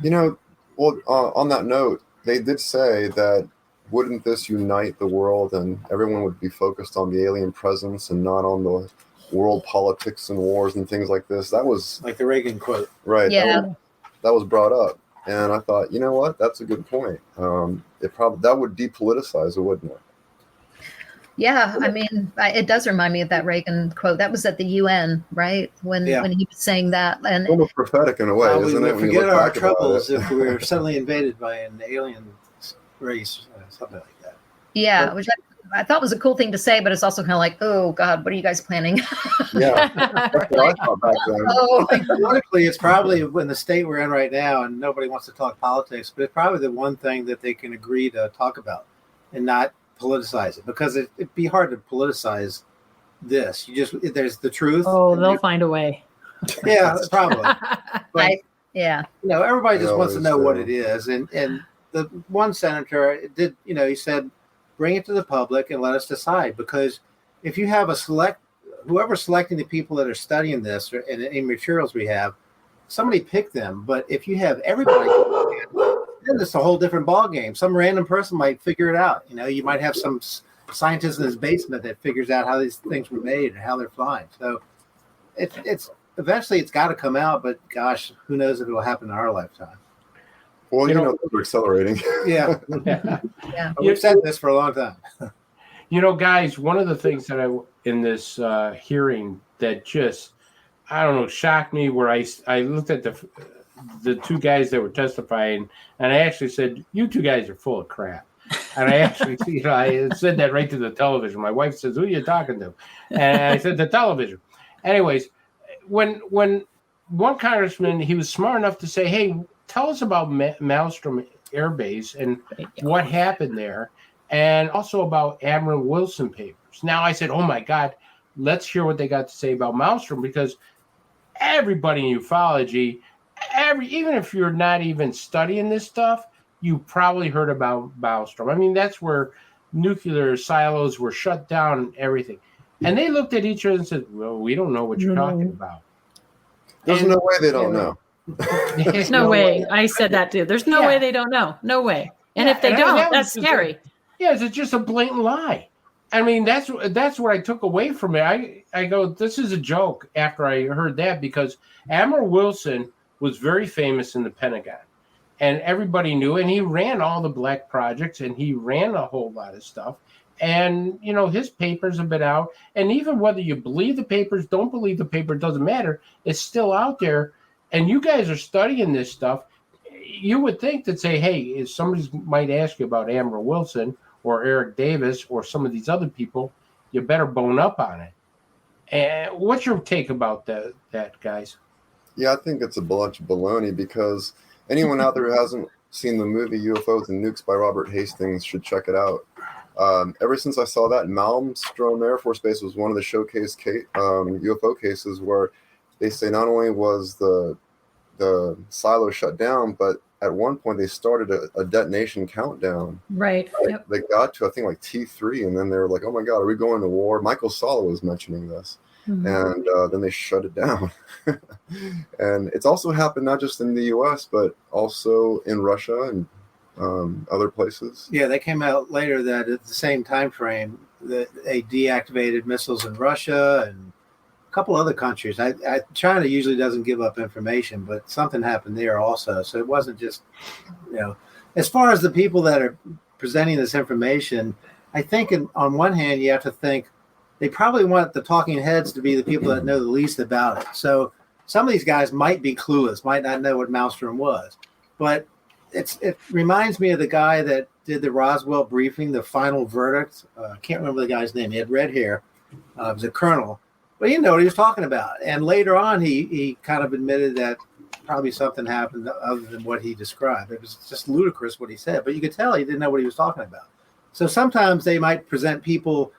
You know, well, on that note, they did say that wouldn't this unite the world and everyone would be focused on the alien presence and not on the world politics and wars and things like this. That was
like the Reagan quote,
right?
Yeah,
that was brought up, and I thought, you know what, that's a good point. That would depoliticize it, wouldn't it?
Yeah, I mean, it does remind me of that Reagan quote. That was at the UN, right? When he was saying that, and
almost prophetic in a way, isn't it?
We forget our troubles if we were suddenly invaded by an alien race, something like that.
Yeah, which I thought was a cool thing to say, but it's also kind of like, oh God, what are you guys planning?
Yeah, that's what I thought back then.
Oh,
politically, it's probably in the state we're in right now, and nobody wants to talk politics, but it's probably the one thing that they can agree to talk about and not politicize it, because it'd be hard to politicize this. There's the truth.
Oh, they'll find a way.
Yeah, probably. But, everybody just wants to know what it is, and the one senator did, he said, bring it to the public and let us decide, because if you have whoever's selecting the people that are studying this or any materials we have, somebody pick them. But if you have everybody, then it's a whole different ball game. Some random person might figure it out. You might have some scientist in his basement that figures out how these things were made and how they're flying. So it's eventually it's got to come out, but gosh, who knows if it will happen in our lifetime.
Well, we're accelerating.
Yeah. We've said this for a long time.
Guys, one of the things that in this hearing that just, I don't know, shocked me, where I looked at the two guys that were testifying, and I actually said, you two guys are full of crap. And I actually, I said that right to the television. My wife says, who are you talking to? And I said, the television. Anyways, when one congressman, he was smart enough to say, hey, tell us about Maelstrom Air Base and what happened there, and also about Admiral Wilson papers. Now I said, oh my God, let's hear what they got to say about Maelstrom, because everybody in ufology, even if you're not even studying this stuff, you probably heard about Maelstrom. I mean, that's where nuclear silos were shut down and everything. And they looked at each other and said, well, we don't know what you're talking about.
There's no way they don't know.
There's no way. I said that too. There's no way they don't know. No way. And if they don't, that's scary.
It's just a blatant lie. I mean, that's what I took away from it. I go, this is a joke after I heard that, because Admiral Wilson was very famous in the Pentagon, and everybody knew, and he ran all the black projects, and he ran a whole lot of stuff. And, his papers have been out, and even whether you believe the papers, don't believe the paper, doesn't matter. It's still out there. And you guys are studying this stuff. You would think that say, hey, if somebody might ask you about Admiral Wilson or Eric Davis or some of these other people, you better bone up on it. And what's your take about that, guys?
Yeah, I think it's a bunch of baloney, because anyone out there who hasn't seen the movie UFOs and Nukes by Robert Hastings should check it out. Ever since I saw that, Malmstrom Air Force Base was one of the showcase UFO cases where they say not only was the silo shut down, but at one point they started a detonation countdown.
Right.
They got to, I think, like T3, and then they were like, oh my God, are we going to war? Michael Sala was mentioning this. Mm-hmm. And then they shut it down. And it's also happened not just in the US, but also in Russia and other places.
Yeah, they came out later that at the same time frame that they deactivated missiles in Russia and a couple other countries. China usually doesn't give up information, but something happened there also. So it wasn't just, as far as the people that are presenting this information, I think on one hand, you have to think they probably want the talking heads to be the people that know the least about it. So some of these guys might be clueless, might not know what Maelstrom was, but it reminds me of the guy that did the Roswell briefing, the final verdict. I can't remember the guy's name. He had red hair. He was a colonel, but he didn't know what he was talking about. And later on, he kind of admitted that probably something happened other than what he described. It was just ludicrous what he said, but you could tell he didn't know what he was talking about. So sometimes they might present people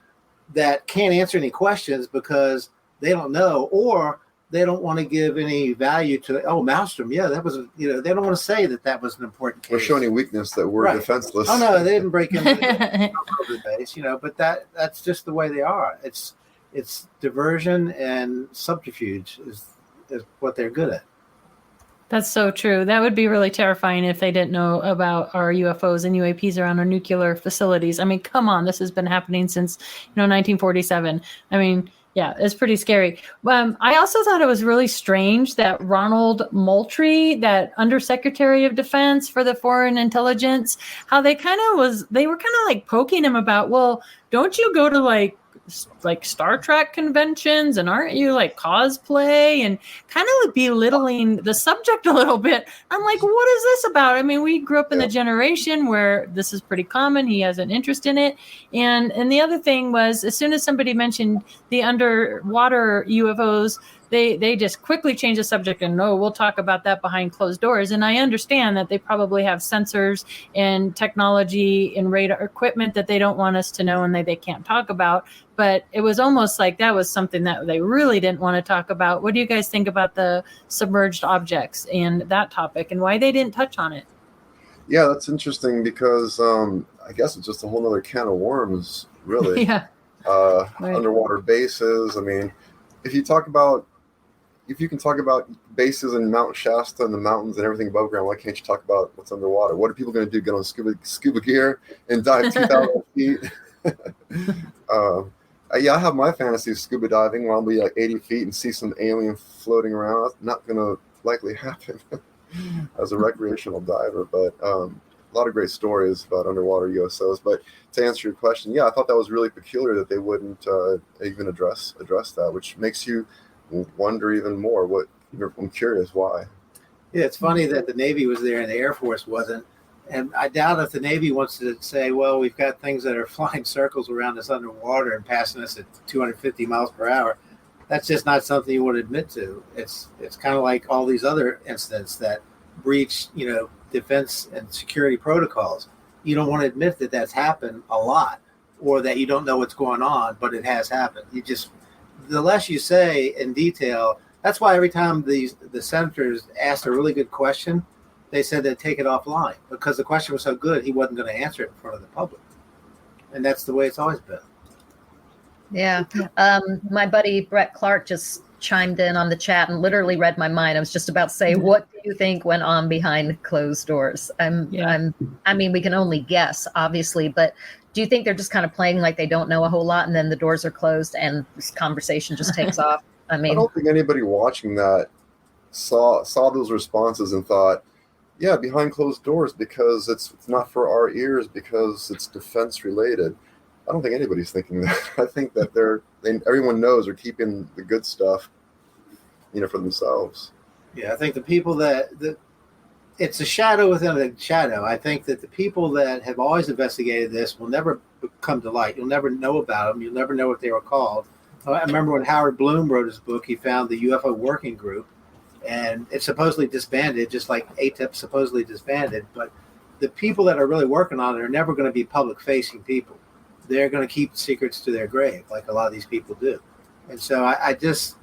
that can't answer any questions because they don't know, or they don't want to give any value to, Maelstrom. Yeah, that was, they don't want to say that was an important case.
Or show any weakness that we're defenseless.
Oh, no, they didn't break into the base, but that's just the way they are. It's diversion and subterfuge is what they're good at.
That's so true. That would be really terrifying if they didn't know about our UFOs and UAPs around our nuclear facilities. I mean, come on, this has been happening since 1947. I mean, yeah, it's pretty scary. I also thought it was really strange that Ronald Moultrie, that Undersecretary of Defense for the Foreign Intelligence, how they were kind of like poking him about, well, don't you go to like Star Trek conventions, and aren't you like cosplay, and kind of belittling the subject a little bit. I'm like, what is this about? I mean, we grew up in the generation where this is pretty common. He has an interest in it. And the other thing was, as soon as somebody mentioned the underwater UFOs, they just quickly changed the subject and no, we'll talk about that behind closed doors. And I understand that they probably have sensors and technology and radar equipment that they don't want us to know and they can't talk about. But it was almost like that was something that they really didn't want to talk about. What do you guys think about the submerged objects and that topic, and why they didn't touch on it?
Yeah, that's interesting because I guess it's just a whole other can of worms, really.
Yeah.
Underwater bases. I mean, if you can talk about bases in Mount Shasta and the mountains and everything above ground, why can't you talk about what's underwater? What are people going to do? Get on scuba gear and dive 2,000 feet? Yeah, I have my fantasy of scuba diving where I'll be like 80 feet and see some alien floating around. That's not going to likely happen as a recreational diver, but a lot of great stories about underwater USOs. But to answer your question, yeah, I thought that was really peculiar that they wouldn't even address that, which makes you wonder even more. I'm curious why.
Yeah, it's funny that the Navy was there and the Air Force wasn't. And I doubt if the Navy wants to say, well, we've got things that are flying circles around us underwater and passing us at 250 miles per hour. That's just not something you want to admit to. It's kind of like all these other incidents that breach, defense and security protocols. You don't want to admit that that's happened a lot, or that you don't know what's going on, but it has happened. The less you say in detail, that's why every time the senators asked a really good question, they said they'd take it offline because the question was so good, he wasn't going to answer it in front of the public. And that's the way it's always been.
Yeah. My buddy Brett Clark just chimed in on the chat and literally read my mind. I was just about to say, what do you think went on behind closed doors? I mean, we can only guess, obviously, but do you think they're just kind of playing like they don't know a whole lot and then the doors are closed and this conversation just takes off? I
don't think anybody watching that saw those responses and thought, yeah, behind closed doors because it's not for our ears because it's defense related. I don't think anybody's thinking that. I think that everyone knows they're keeping the good stuff, for themselves.
Yeah, I think the people it's a shadow within a shadow. I think that the people that have always investigated this will never come to light. You'll never know about them. You'll never know what they were called. I remember when Howard Bloom wrote his book, he found the UFO Working Group, and it's supposedly disbanded, just like ATIP supposedly disbanded. But the people that are really working on it are never going to be public-facing people. They're going to keep secrets to their grave, like a lot of these people do. And so I just,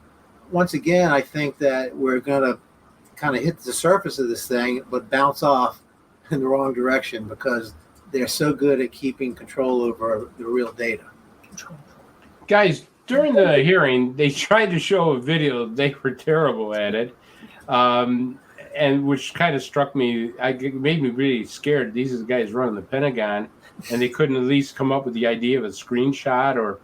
once again, I think that we're going to kind of hit the surface of this thing, but bounce off in the wrong direction because they're so good at keeping control over the real data.
Guys, during the hearing, they tried to show a video. They were terrible at it. And which kind of struck me, it made me really scared. These are the guys running the Pentagon, and they couldn't at least come up with the idea of a screenshot or,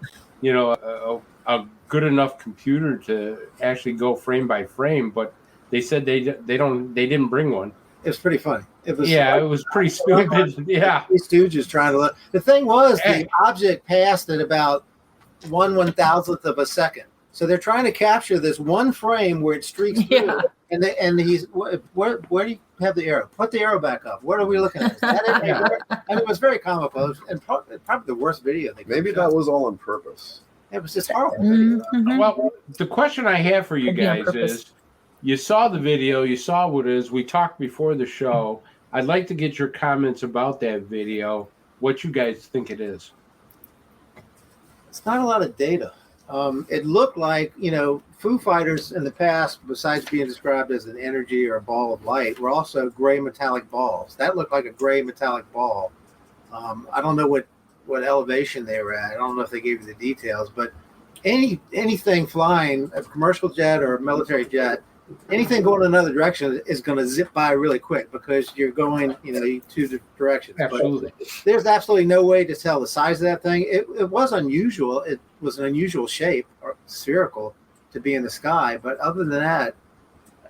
a good enough computer to actually go frame by frame. But they said they didn't bring one.
It was pretty funny. It
was pretty stupid. Yeah,
these stooges trying to look. The thing was, the object passed at about 1/1000th of a second. So they're trying to capture this one frame where it streaks through, and he's where do you have the arrow? Put the arrow back up. What are we looking at? Is that it? Yeah. I mean, it was very comical, and probably the worst video.
Maybe that was all on purpose.
It was just horrible.
Mm-hmm.
Well, the question I have for you guys is: you saw the video, you saw what it is. We talked before the show. I'd like to get your comments about that video. what you guys think it is.
It's not a lot of data. It looked like, Foo Fighters in the past, besides being described as an energy or a ball of light, were also gray metallic balls. That looked like a gray metallic ball. I don't know what elevation they were at. I don't know if they gave you the details, but anything flying, a commercial jet or a military jet, anything going in another direction is going to zip by really quick because you're going, two directions.
Absolutely.
But there's absolutely no way to tell the size of that thing. It was unusual. It was an unusual shape, or spherical, to be in the sky. But other than that,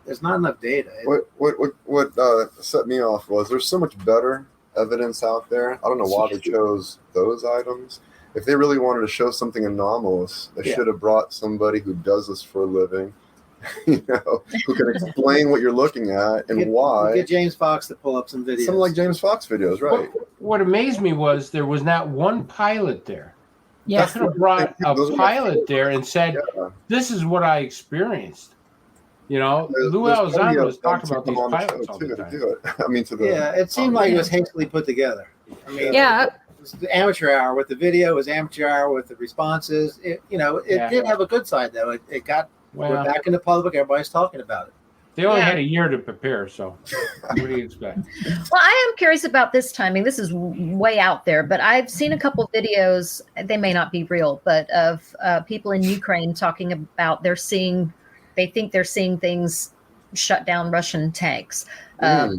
there's not enough data.
What set me off was there's so much better evidence out there. I don't know why they chose those items. If they really wanted to show something anomalous, they should have brought somebody who does this for a living, who can explain what you're looking at and why.
Get James Fox to pull up some videos.
Something like James Fox videos, right?
What amazed me was there was not one pilot there.
Yeah.
They could have brought a pilot there and said, "This is what I experienced." Lou Elizondo talked about these pilots all the time.
It seemed like it was hastily put together. I mean, it was the amateur hour with the video, it was amateur hour with the responses. It did have a good side though. It got we're back in the public. Everybody's talking about it.
They only had a year to prepare, so what do you expect?
Well, I am curious about this timing. This is way out there, but I've seen a couple of videos. They may not be real, but of people in Ukraine talking about they think they're seeing things shut down Russian tanks. I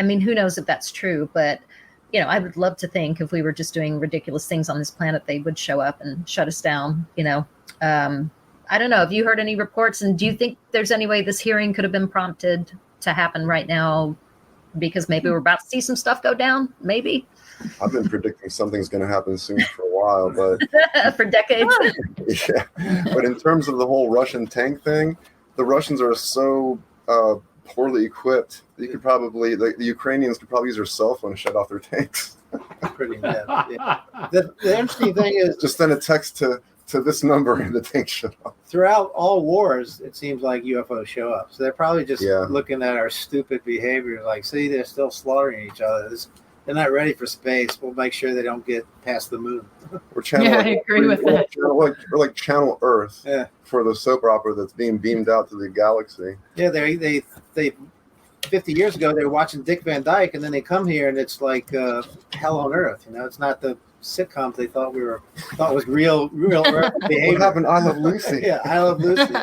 mean, who knows if that's true, but I would love to think if we were just doing ridiculous things on this planet, they would show up and shut us down. I don't know. Have you heard any reports? And do you think there's any way this hearing could have been prompted to happen right now? Because maybe we're about to see some stuff go down. Maybe.
I've been predicting something's going to happen soon for a while, but
for decades.
Yeah. But in terms of the whole Russian tank thing, the Russians are so poorly equipped. You could probably, the Ukrainians could probably use their cell phone to shut off their tanks.
Pretty bad. Yeah. The interesting thing is
just send a text to this number and the tank shut off.
Throughout all wars, it seems like UFOs show up. So they're probably just looking at our stupid behavior. Like, see, they're still slaughtering each other. They're not ready for space. We'll make sure they don't get past the moon.
I agree with that.
We're like Channel Earth for the soap opera that's being beamed out to the galaxy.
Yeah, they 50 years ago they were watching Dick Van Dyke, and then they come here and it's like hell on earth. It's not the sitcoms they thought was real Earth behavior.
What happened? I Love Lucy.
Yeah, I Love Lucy.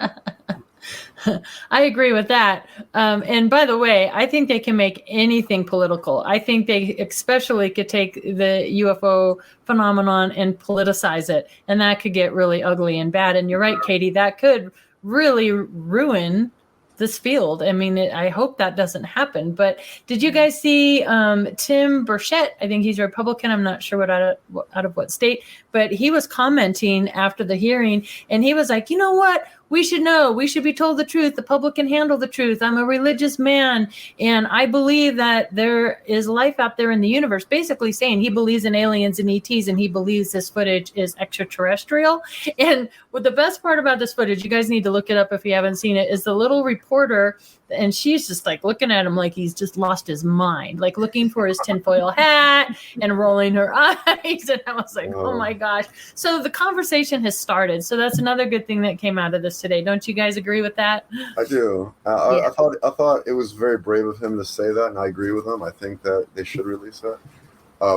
I agree with that. And by the way, I think they can make anything political. I think they especially could take the UFO phenomenon and politicize it. And that could get really ugly and bad. And you're right, Katie, that could really ruin this field. I mean, I hope that doesn't happen. But did you guys see Tim Burchett? I think he's a Republican. I'm not sure out of what state, but he was commenting after the hearing, and he was like, you know what? We should know. We should be told the truth. The public can handle the truth. I'm a religious man, and I believe that there is life out there in the universe. Basically saying he believes in aliens and ETs, and he believes this footage is extraterrestrial. And what the best part about this footage, you guys need to look it up if you haven't seen it, is the little reporter, and she's just like looking at him like he's just lost his mind, like looking for his tinfoil hat and rolling her eyes. And I was like, oh my gosh. So the conversation has started. So that's another good thing that came out of this today. Don't you guys agree with that?
I do. I thought it was very brave of him to say that, and I agree with him. I think that they should release it.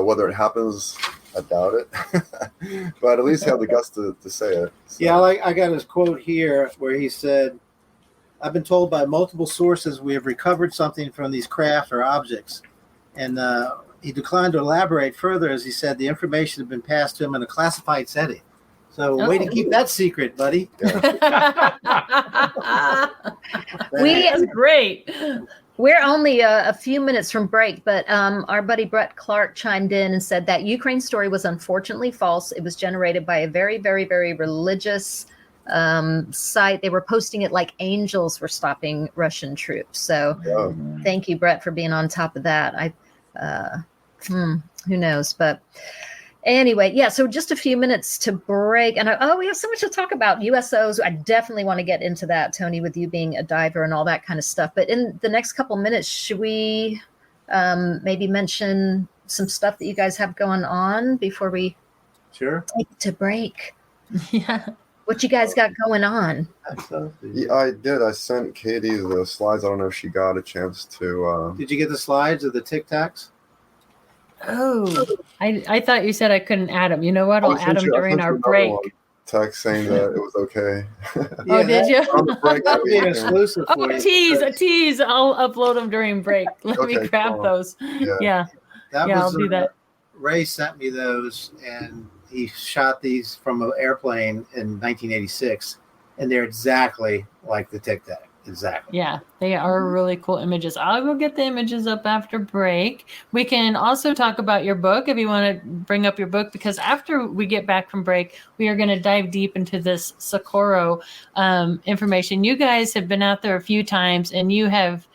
Whether it happens, I doubt it. But at least have the guts to say it. So.
Yeah, I got his quote here where he said, I've been told by multiple sources we have recovered something from these craft or objects. And he declined to elaborate further as he said the information had been passed to him in a classified setting. So way to keep that secret, buddy.
Yeah. That's great.
We're only a few minutes from break, but our buddy Brett Clark chimed in and said that Ukraine story was unfortunately false. It was generated by a very, very, very religious site. They were posting it like angels were stopping Russian troops. So thank you, Brett, for being on top of that. Who knows? But anyway, yeah, so just a few minutes to break. And we have so much to talk about. USOs, I definitely want to get into that, Tony, with you being a diver and all that kind of stuff. But in the next couple minutes, should we maybe mention some stuff that you guys have going on before we
take
it to break?
Yeah.
What you guys got going on?
Yeah, I did. I sent Katie the slides. I don't know if she got a chance to.
Did you get the slides of the Tic Tacs?
Oh, I thought you said I couldn't add them. You know what? I'll add them during our break.
Text saying that it was okay.
Oh, did you?
On the break,
That'll be exclusive for
Oh,
you.
a tease. I'll upload them during break. Let me
Okay,
grab
cool.
those. Yeah. I'll do that.
Ray sent me those, and he shot these from an airplane in 1986, and they're exactly like the Tic Tac. Exactly.
Yeah, they are really cool images. I'll go get the images up after break. We can also talk about your book if you want to bring up your book, because after we get back from break, we are going to dive deep into this Socorro information. You guys have been out there a few times, and you have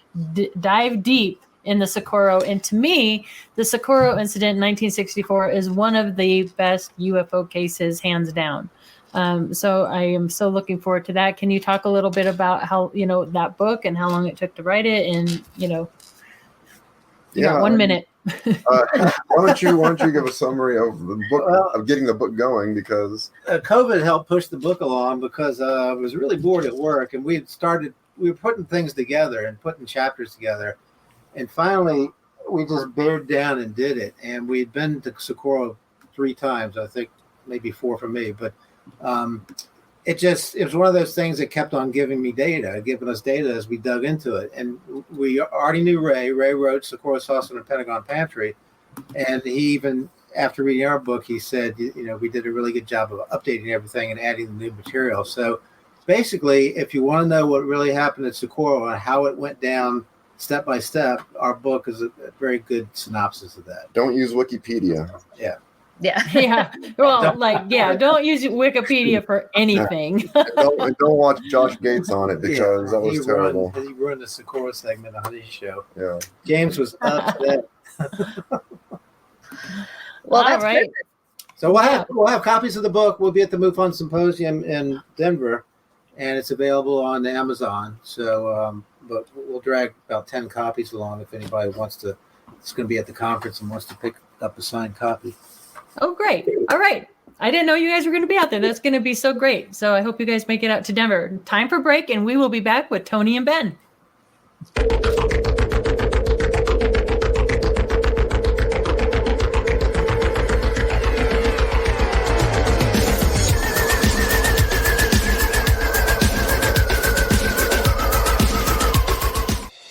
dived deep in the Socorro. And to me, the Socorro incident in 1964 is one of the best UFO cases, hands down. So I am so looking forward to that. Can you talk a little bit about how, that book and how long it took to write it? And, you got 1 minute.
Why don't you give a summary of the book, of getting the book going? Because
COVID helped push the book along, because I was really bored at work, and we were putting things together and putting chapters together. And finally, we just bared down and did it. And we'd been to Socorro 3 times, I think maybe 4 for me, but it was one of those things that kept on giving us data as we dug into it. And we already knew Ray. Ray wrote Socorro Saucer in the Pentagon Pantry. And he even, after reading our book, he said, we did a really good job of updating everything and adding the new material. So basically, if you want to know what really happened at Socorro and how it went down step by step, our book is a very good synopsis of that.
Don't use Wikipedia.
Yeah.
Yeah.
Well, don't use Wikipedia for anything.
don't watch Josh Gates on it, because that was terrible.
He ruined the Socorro segment on his show.
Yeah.
James was upset.
Well, that's
right.
perfect.
So we'll have copies of the book. We'll be at the MUFON Symposium in Denver, and it's available on Amazon. So, but we'll drag about 10 copies along if anybody wants to. It's going to be at the conference and wants to pick up a signed copy.
Oh, great. All right. I didn't know you guys were going to be out there. That's going to be so great. So I hope you guys make it out to Denver. Time for break, and we will be back with Tony and Ben.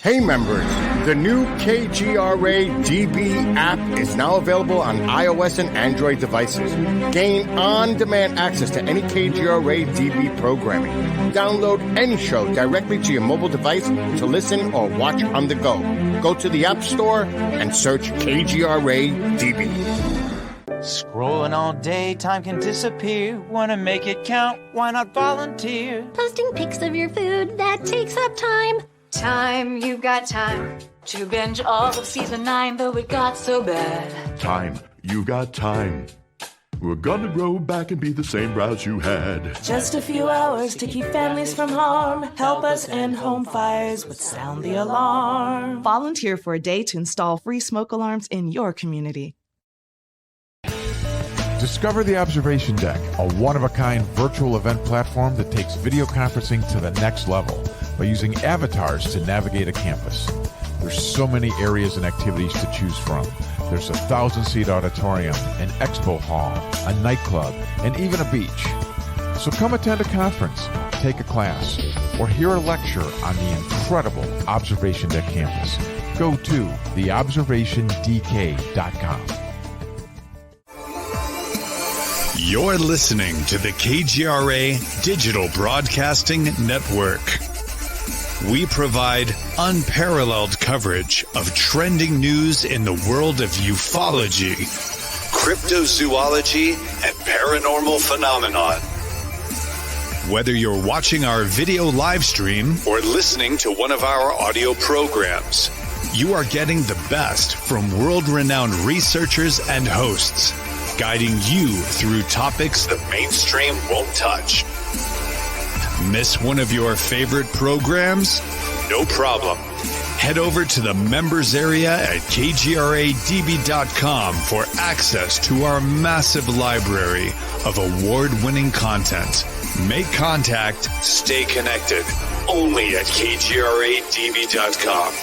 Hey members, the new KGRA DB app is now available on iOS and Android devices. Gain on-demand access to any KGRA DB programming. Download any show directly to your mobile device to listen or watch on the go. Go to the App Store and search KGRA DB.
Scrolling all day, time can disappear. Wanna make it count? Why not volunteer?
Posting pics of your food, that takes up time. Time, you've got time to binge all of season 9, though it got so bad.
Time, you got time. We're gonna grow back and be the same browse you had.
Just a few hours to keep families from harm. Help us end home fires, but sound the alarm.
Volunteer for a day to install free smoke alarms in your community.
Discover the Observation Deck, a one-of-a-kind virtual event platform that takes video conferencing to the next level by using avatars to navigate a campus. There's so many areas and activities to choose from. There's a 1,000-seat auditorium, an expo hall, a nightclub, and even a beach. So come attend a conference, take a class, or hear a lecture on the incredible Observation Deck campus. Go to theobservationdk.com.
You're listening to the KGRA Digital Broadcasting Network. We provide unparalleled coverage of trending news in the world of ufology, cryptozoology, and paranormal phenomenon. Whether you're watching our video live stream or listening to one of our audio programs, you are getting the best from world-renowned researchers and hosts, guiding you through topics the mainstream won't touch. Miss one of your favorite programs? No problem. Head over to the members area at kgradb.com for access to our massive library of award-winning content. Make contact, stay connected, only at kgradb.com.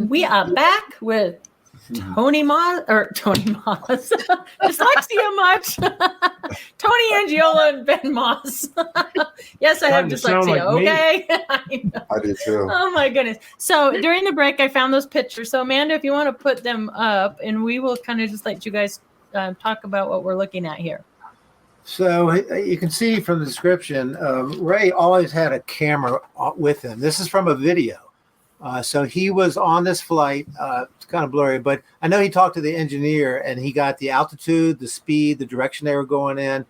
We are back with Tony Moss. Dyslexia much? Tony Angiola and Ben Moss. Yes, I have dyslexia. Okay.
I do too.
Oh my goodness. So during the break, I found those pictures. So Amanda, if you want to put them up, and we will kind of just let you guys talk about what we're looking at here.
So you can see from the description, Ray always had a camera with him. This is from a video. So he was on this flight. It's kind of blurry, but I know he talked to the engineer and he got the altitude, the speed, the direction they were going in.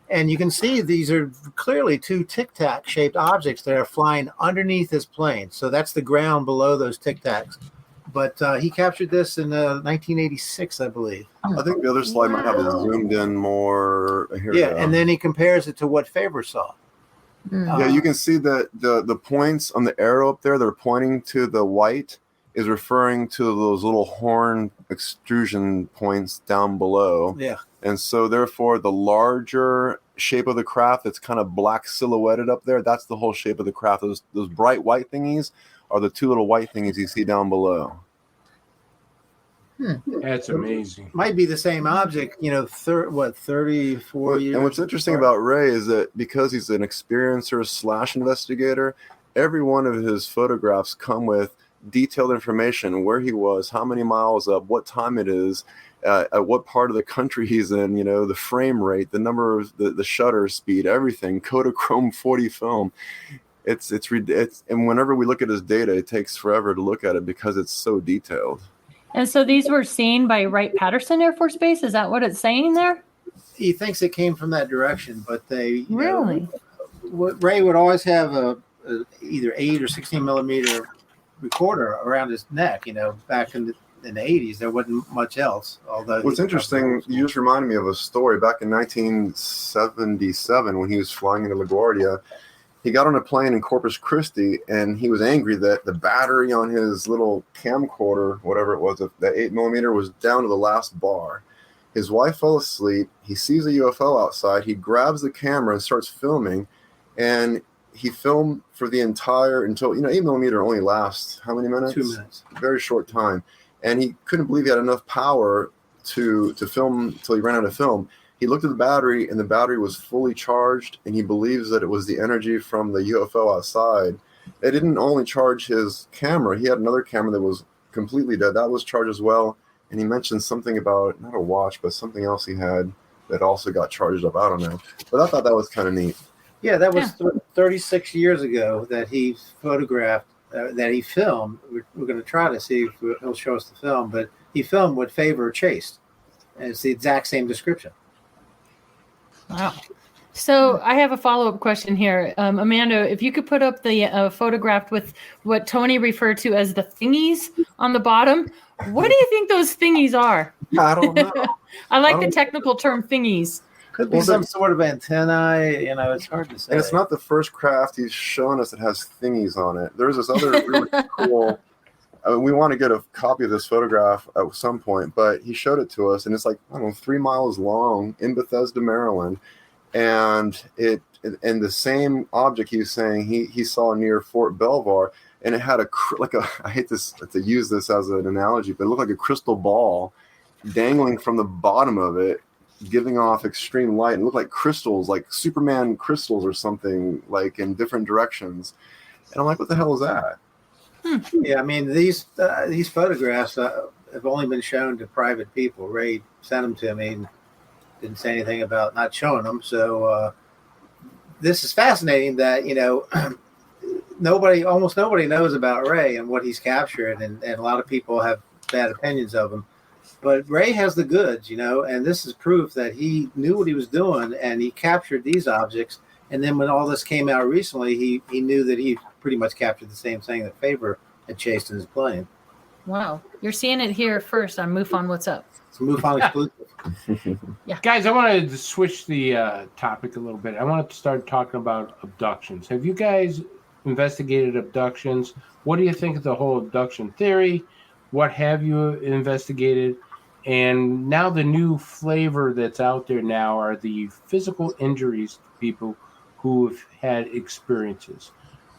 And you can see these are clearly two tic-tac shaped objects that are flying underneath his plane. So that's the ground below those tic-tacs. But he captured this in 1986, I believe.
I think the other slide might have it zoomed in more. Here
yeah, and then he compares it to what Faber saw.
Yeah, you can see that the points on the arrow up there that are pointing to the white is referring to those little horn extrusion points down below.
Yeah.
And so therefore the larger shape of the craft that's kind of black silhouetted up there, that's the whole shape of the craft. Those bright white thingies are the two little white thingies you see down below.
That's amazing.
Might be the same object, 34 years.
And what's interesting about Ray is that because he's an experiencer / investigator, every one of his photographs come with detailed information, where he was, how many miles up, what time it is, at what part of the country he's in, the frame rate, the number of the shutter speed, everything, Kodachrome 40 film. It's and whenever we look at his data, it takes forever to look at it because it's so detailed.
And so these were seen by Wright-Patterson Air Force Base. Is that what it's saying there?
He thinks it came from that direction, but they
really.
Ray would always have a either 8 or 16 millimeter recorder around his neck. Back in the 80s, there wasn't much else. Although
what's interesting, you just reminded me of a story back in 1977 when he was flying into LaGuardia. He got on a plane in Corpus Christi, and he was angry that the battery on his little camcorder, whatever it was, that 8 millimeter, was down to the last bar. His wife fell asleep. He sees a UFO outside. He grabs the camera and starts filming, and he filmed for the entire until 8 millimeter only lasts how many minutes?
2 minutes.
Very short time, and he couldn't believe he had enough power to film until he ran out of film. He looked at the battery, and the battery was fully charged, and he believes that it was the energy from the UFO outside. It didn't only charge his camera. He had another camera that was completely dead. That was charged as well. And he mentioned something about, not a watch, but something else he had that also got charged up. I don't know. But I thought that was kind of neat.
Yeah, that was 36 years ago that he photographed, that he filmed. We're going to try to see if he'll show us the film, but he filmed what Faber chased. And it's the exact same description.
Wow. So I have a follow-up question here. Amanda, if you could put up the photograph with what Tony referred to as the thingies on the bottom. What do you think those thingies are?
I don't know.
I like the technical term thingies.
Could be some sort of antennae. It's hard to say.
And it's not the first craft he's shown us that has thingies on it. There's this other really cool... we want to get a copy of this photograph at some point, but he showed it to us, and it's 3 miles long in Bethesda, Maryland, and and the same object he was saying he saw near Fort Belvoir, and it had I hate to use this as an analogy, but it looked like a crystal ball dangling from the bottom of it, giving off extreme light, and looked like crystals, like Superman crystals or something, in different directions. And I'm like, what the hell is that?
Yeah, I mean, these photographs have only been shown to private people. Ray sent them to me and didn't say anything about not showing them. So this is fascinating that, almost nobody knows about Ray and what he's captured, and a lot of people have bad opinions of him. But Ray has the goods, and this is proof that he knew what he was doing, and he captured these objects. And then when all this came out recently, he knew that he pretty much captured the same thing that Faber had chased in his plane.
Wow. You're seeing it here first on MUFON What's Up.
It's MUFON exclusive.
Yeah.
Guys, I wanted to switch the topic a little bit. I wanted to start talking about abductions. Have you guys investigated abductions? What do you think of the whole abduction theory? What have you investigated? And now the new flavor that's out there now are the physical injuries to people who have had experiences.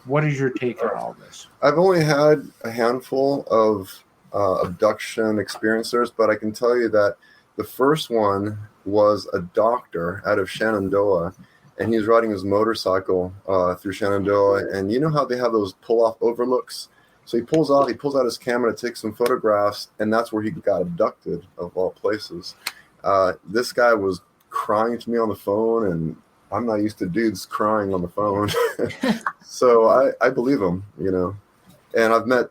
What is your take on all this?
I've only had a handful of abduction experiencers, but I can tell you that the first one was a doctor out of Shenandoah, and he's riding his motorcycle through Shenandoah, and you know how they have those pull-off overlooks? So he pulls out his camera to take some photographs, and that's where he got abducted, of all places. This guy was crying to me on the phone, and I'm not used to dudes crying on the phone. So I believe him, And I've met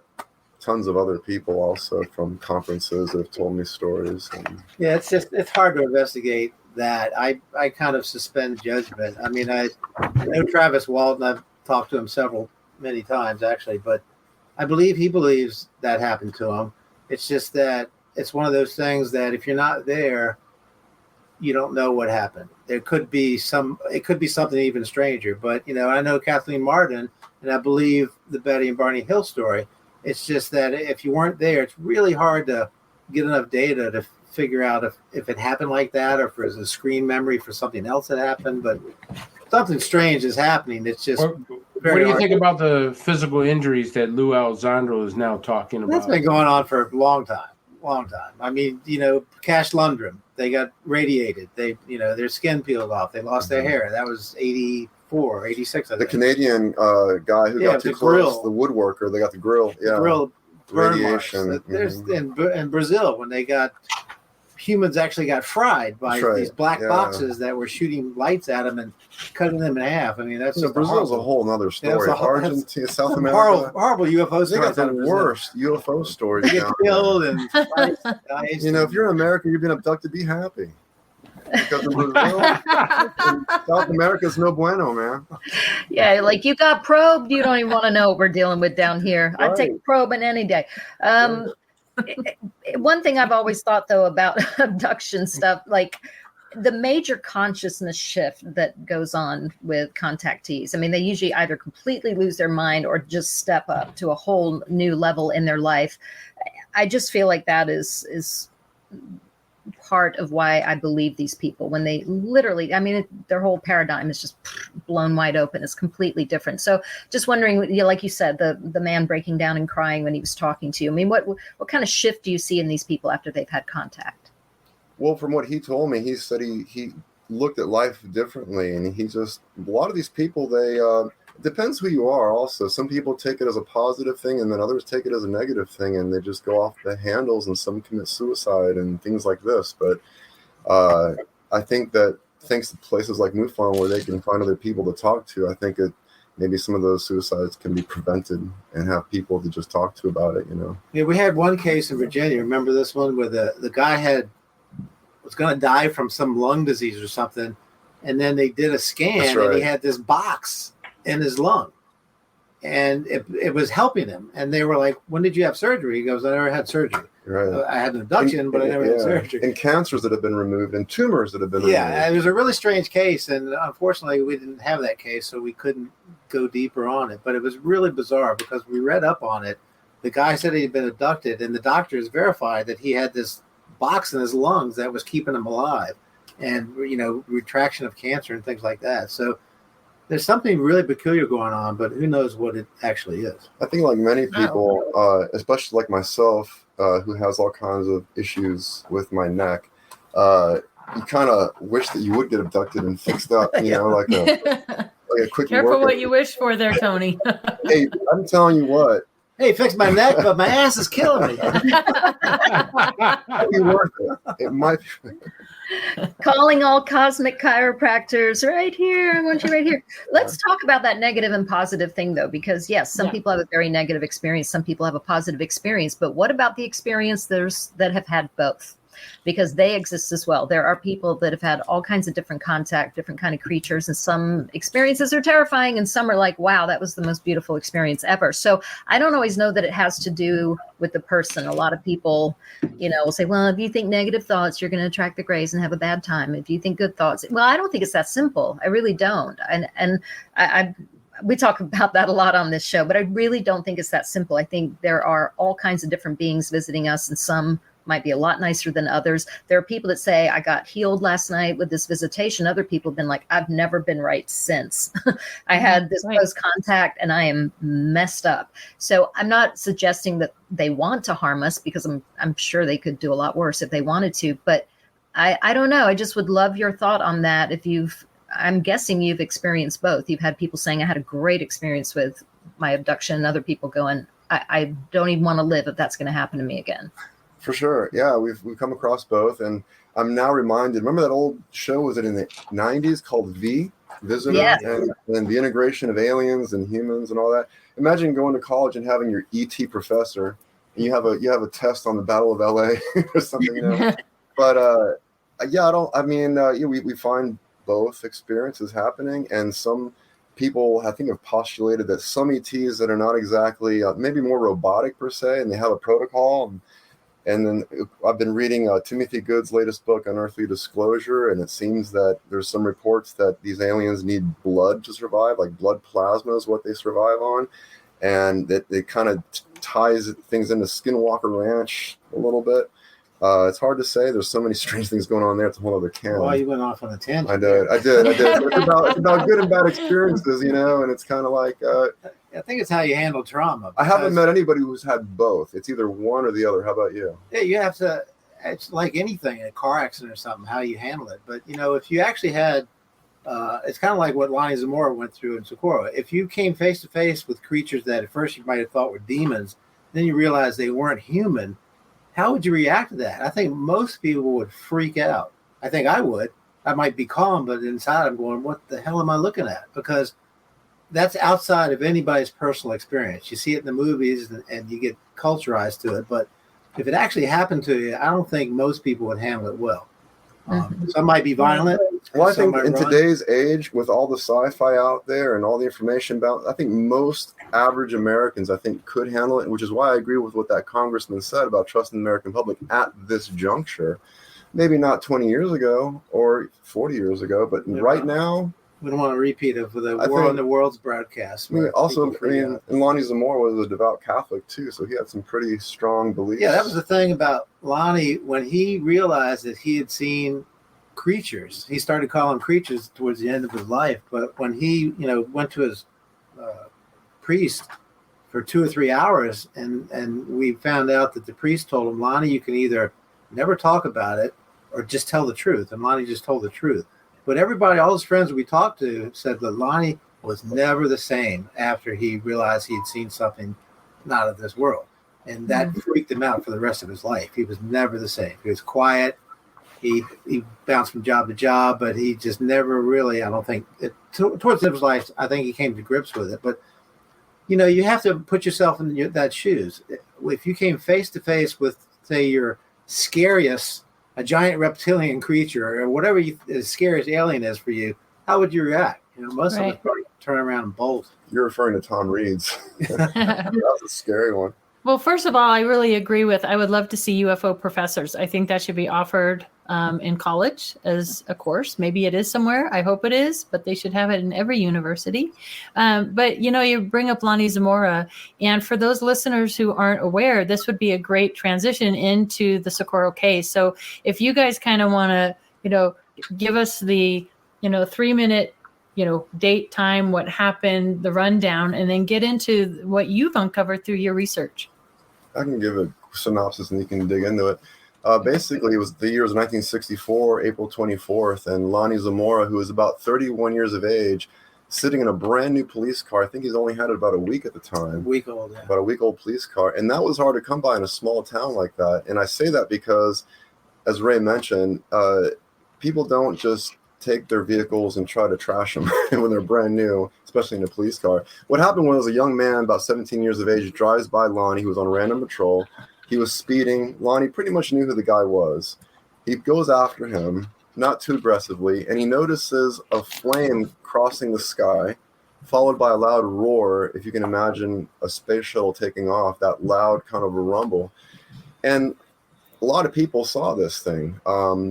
tons of other people also from conferences that have told me stories.
Yeah, it's hard to investigate that. I kind of suspend judgment. I mean, I know Travis Walton. I've talked to him many times, actually, but I believe he believes that happened to him. It's just that it's one of those things that if you're not there, you don't know what happened. It could be something even stranger. But, I know Kathleen Martin, and I believe the Betty and Barney Hill story. It's just that if you weren't there, it's really hard to get enough data to figure out if it happened like that or if there's a screen memory for something else that happened. But something strange is happening. It's just
What do you think about the physical injuries that Lou Alessandro is now talking about?
That's been going on for a long time. I mean, Cash Lundgren, they got radiated. They, their skin peeled off. They lost their hair. That was 84, 86, I think.
The Canadian guy who got too close, the woodworker, they got the grill. Yeah.
Grill
radiation.
There's in Brazil, when humans actually got fried by these black boxes that were shooting lights at them and cutting them in half. I mean, that's
Brazil's a whole nother story. Argentina, South America,
horrible UFO stories.
They got the worst UFO stories.
They get killed and
if you're in America, you've been abducted. Be happy. Because in Brazil, in South America is no bueno, man.
Yeah, like you got probed, you don't even want to know what we're dealing with down here. I'd take probing any day. One thing I've always thought, though, about abduction stuff, like the major consciousness shift that goes on with contactees. I mean, they usually either completely lose their mind or just step up to a whole new level in their life. I just feel like that is part of why I believe these people, when they literally, I mean, their whole paradigm is just blown wide open. It's completely different. So just wondering, like you said, the man breaking down and crying when he was talking to you. I mean, what kind of shift do you see in these people after they've had contact?
Well, from what he told me, he said he looked at life differently, and a lot of these people, it depends who you are also. Some people take it as a positive thing, and then others take it as a negative thing, and they just go off the handles, and some commit suicide and things like this. But I think that thanks to places like MUFON where they can find other people to talk to, I think maybe some of those suicides can be prevented and have people to just talk to about it,
Yeah, we had one case in Virginia. Remember this one where the guy was going to die from some lung disease or something, and then they did a scan, and he had this box in his lung, and it was helping him. And they were like, "When did you have surgery?" He goes, "I never had surgery.
Right.
I had an abduction, but I never had surgery."
And cancers that have been removed, and tumors that have been removed.
Yeah, it was a really strange case, and unfortunately, we didn't have that case, so we couldn't go deeper on it. But it was really bizarre because we read up on it. The guy said he'd been abducted, and the doctors verified that he had this box in his lungs that was keeping him alive, and retraction of cancer and things like that. So there's something really peculiar going on, but who knows what it actually is.
I think like many people, especially like myself, who has all kinds of issues with my neck, you kind of wish that you would get abducted and fixed up, like a quick
Careful
workout.
what you wish for there, Tony.
Hey, I'm telling you what.
Hey, fix my neck, but my ass is killing me.
It might be worth it. It might be.
Calling all cosmic chiropractors right here. I want you right here. Let's talk about that negative and positive thing, though, because yes, some people have a very negative experience. Some people have a positive experience. But what about the experience that have had both? Because they exist as well. There are people that have had all kinds of different contact, different kind of creatures, and some experiences are terrifying, and some are like, wow, that was the most beautiful experience ever. So I don't always know that it has to do with the person. A lot of people, will say, well, if you think negative thoughts, you're going to attract the grays and have a bad time. If you think good thoughts, well, I don't think it's that simple. I really don't. And we talk about that a lot on this show, but I really don't think it's that simple. I think there are all kinds of different beings visiting us, and some might be a lot nicer than others. There are people that say, I got healed last night with this visitation. Other people have been like, I've never been right since. I had this close contact and I am messed up. So I'm not suggesting that they want to harm us, because I'm sure they could do a lot worse if they wanted to. But I don't know. I just would love your thought on that. I'm guessing you've experienced both. You've had people saying, I had a great experience with my abduction, and other people going, I don't even want to live if that's going to happen to me again.
For sure. Yeah, we've come across both. And I'm now reminded, remember that old show, was it in the 90s, called Visitor?
Yes.
And the integration of aliens and humans and all that. Imagine going to college and having your ET professor, and you have a test on the Battle of LA or something, But we find both experiences happening, and some people, I think, have postulated that some ETs that are not exactly maybe more robotic per se, and they have a protocol. And then I've been reading Timothy Good's latest book, Unearthly Disclosure, and it seems that there's some reports that these aliens need blood to survive, like blood plasma is what they survive on, and that it kind of ties things into Skinwalker Ranch a little bit. It's hard to say. There's so many strange things going on there. It's a whole other can.
Well, you went off on a tangent.
I did. It's about good and bad experiences, and it's kind of like...
I think it's how you handle trauma.
I haven't met anybody who's had both. It's either one or the other. How about you?
Yeah, you have to... It's like anything, a car accident or something, how you handle it. But, if you actually had... it's kind of like what Lonnie Zamora went through in Socorro. If you came face-to-face with creatures that at first you might have thought were demons, then you realize they weren't human, how would you react to that? I think most people would freak out. I think I would. I might be calm, but inside I'm going, what the hell am I looking at? Because that's outside of anybody's personal experience. You see it in the movies and you get culturized to it. But if it actually happened to you, I don't think most people would handle it well. Some might be violent.
Well, I think in today's age, with all the sci-fi out there and all the information about, I think most average Americans, could handle it, which is why I agree with what that congressman said about trusting the American public at this juncture. Maybe not 20 years ago or 40 years ago, but right now,
we don't want to repeat of the world's broadcast.
And Lonnie Zamora was a devout Catholic too, so he had some pretty strong beliefs.
Yeah, that was the thing about Lonnie. When he realized that he had seen creatures, he started calling creatures towards the end of his life. But when he, went to his priest for 2 or 3 hours, and we found out that the priest told him, Lonnie, you can either never talk about it or just tell the truth. And Lonnie just told the truth. But everybody, all his friends we talked to, said that Lonnie was never the same after he realized he had seen something not of this world. And that freaked him out for the rest of his life. He was never the same. He was quiet. He bounced from job to job, but he just never really, I don't think, towards the end of his life, I think he came to grips with it. But, you have to put yourself in that shoes. If you came face to face with, say, your scariest, a giant reptilian creature or whatever the scariest alien is for you, how would you react? Most of us probably turn around and bolt.
You're referring to Tom Reed's. That was a scary one.
Well, first of all, I really agree I would love to see UFO professors. I think that should be offered in college as a course. Maybe it is somewhere. I hope it is, but they should have it in every university. But, you bring up Lonnie Zamora. And for those listeners who aren't aware, this would be a great transition into the Socorro case. So if you guys kind of want to, give us the, 3-minute, date, time, what happened, the rundown, and then get into what you've uncovered through your research.
I can give a synopsis and you can dig into it. Basically, it was the year was 1964, April 24th, and Lonnie Zamora, who was about 31 years of age, sitting in a brand new police car. I think he's only had it about a week at the time.
Week old, yeah.
About a week old police car. And that was hard to come by in a small town like that. And I say that because, as Ray mentioned, people don't just take their vehicles and try to trash them when they're brand new, especially in a police car. What happened was a young man, about 17 years of age, drives by Lonnie. He was on random patrol. He was speeding. Lonnie pretty much knew who the guy was. He goes after him, not too aggressively, and he notices a flame crossing the sky, followed by a loud roar. If you can imagine a space shuttle taking off, that loud kind of a rumble. And a lot of people saw this thing.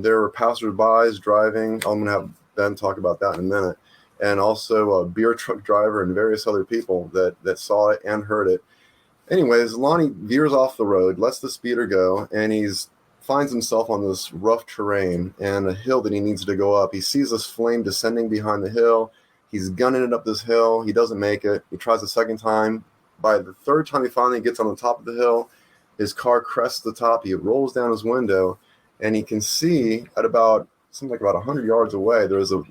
There were passersby driving. I'm going to have Ben talk about that in a minute. And also a beer truck driver and various other people that saw it and heard it. Anyways, Lonnie veers off the road, lets the speeder go, and finds himself on this rough terrain and a hill that he needs to go up. He sees this flame descending behind the hill. He's gunning it up this hill. He doesn't make it. He tries a second time. By the third time he finally gets on the top of the hill, his car crests the top. He rolls down his window, and he can see at about 100 yards away, there's a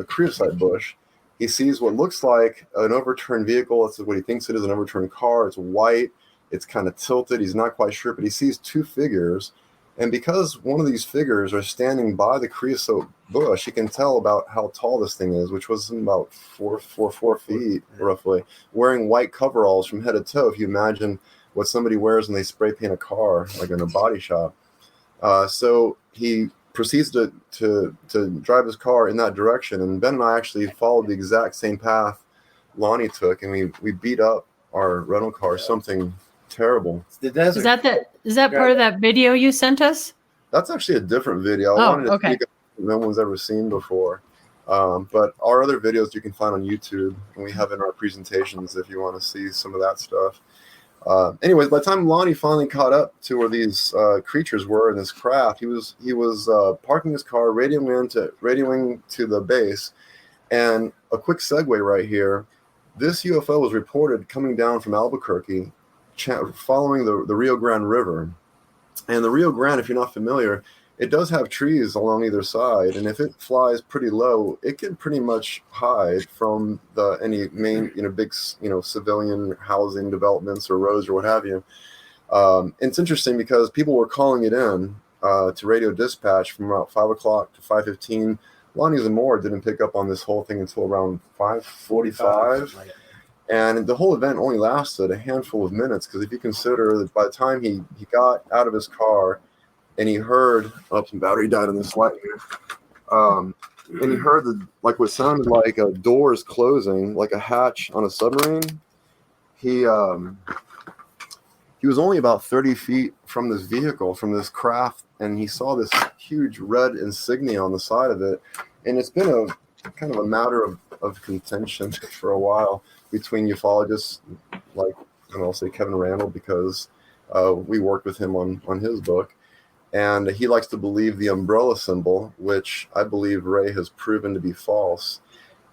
creosote bush. He sees what looks like an overturned vehicle. That's what he thinks it is, an overturned car. It's white. It's kind of tilted. He's not quite sure, but he sees two figures. And because one of these figures are standing by the creosote bush, he can tell about how tall this thing is, which was about 4 feet, roughly, wearing white coveralls from head to toe. If you imagine what somebody wears when they spray paint a car, like in a body shop. So he proceeds to drive his car in that direction. And Ben and I actually followed the exact same path Lonnie took, and we beat up our rental car, something terrible.
Is that part of that video you sent us?
That's actually a different video. I wanted to see it no one's ever seen before. But our other videos you can find on YouTube, and we have in our presentations if you want to see some of that stuff. Anyways, by the time Lonnie finally caught up to where these creatures were in this craft, he was parking his car, radioing to the base. And a quick segue right here, this UFO was reported coming down from Albuquerque, following the Rio Grande River. And the Rio Grande, if you're not familiar, it does have trees along either side, and if it flies pretty low, it can pretty much hide from any main, big, civilian housing developments or roads or what have you. It's interesting because people were calling it in to radio dispatch from about 5 o'clock to 5:15. Lonnie Zamora didn't pick up on this whole thing until around 5:45. And the whole event only lasted a handful of minutes, because if you consider that by the time he got out of his car and he heard, some battery died on this light here, and he heard what sounded like doors closing, like a hatch on a submarine. He was only about 30 feet from this vehicle, from this craft, and he saw this huge red insignia on the side of it. And it's been a kind of a matter of contention for a while between ufologists like, and I'll say Kevin Randall, because we worked with him on his book. And he likes to believe the umbrella symbol, which I believe Ray has proven to be false.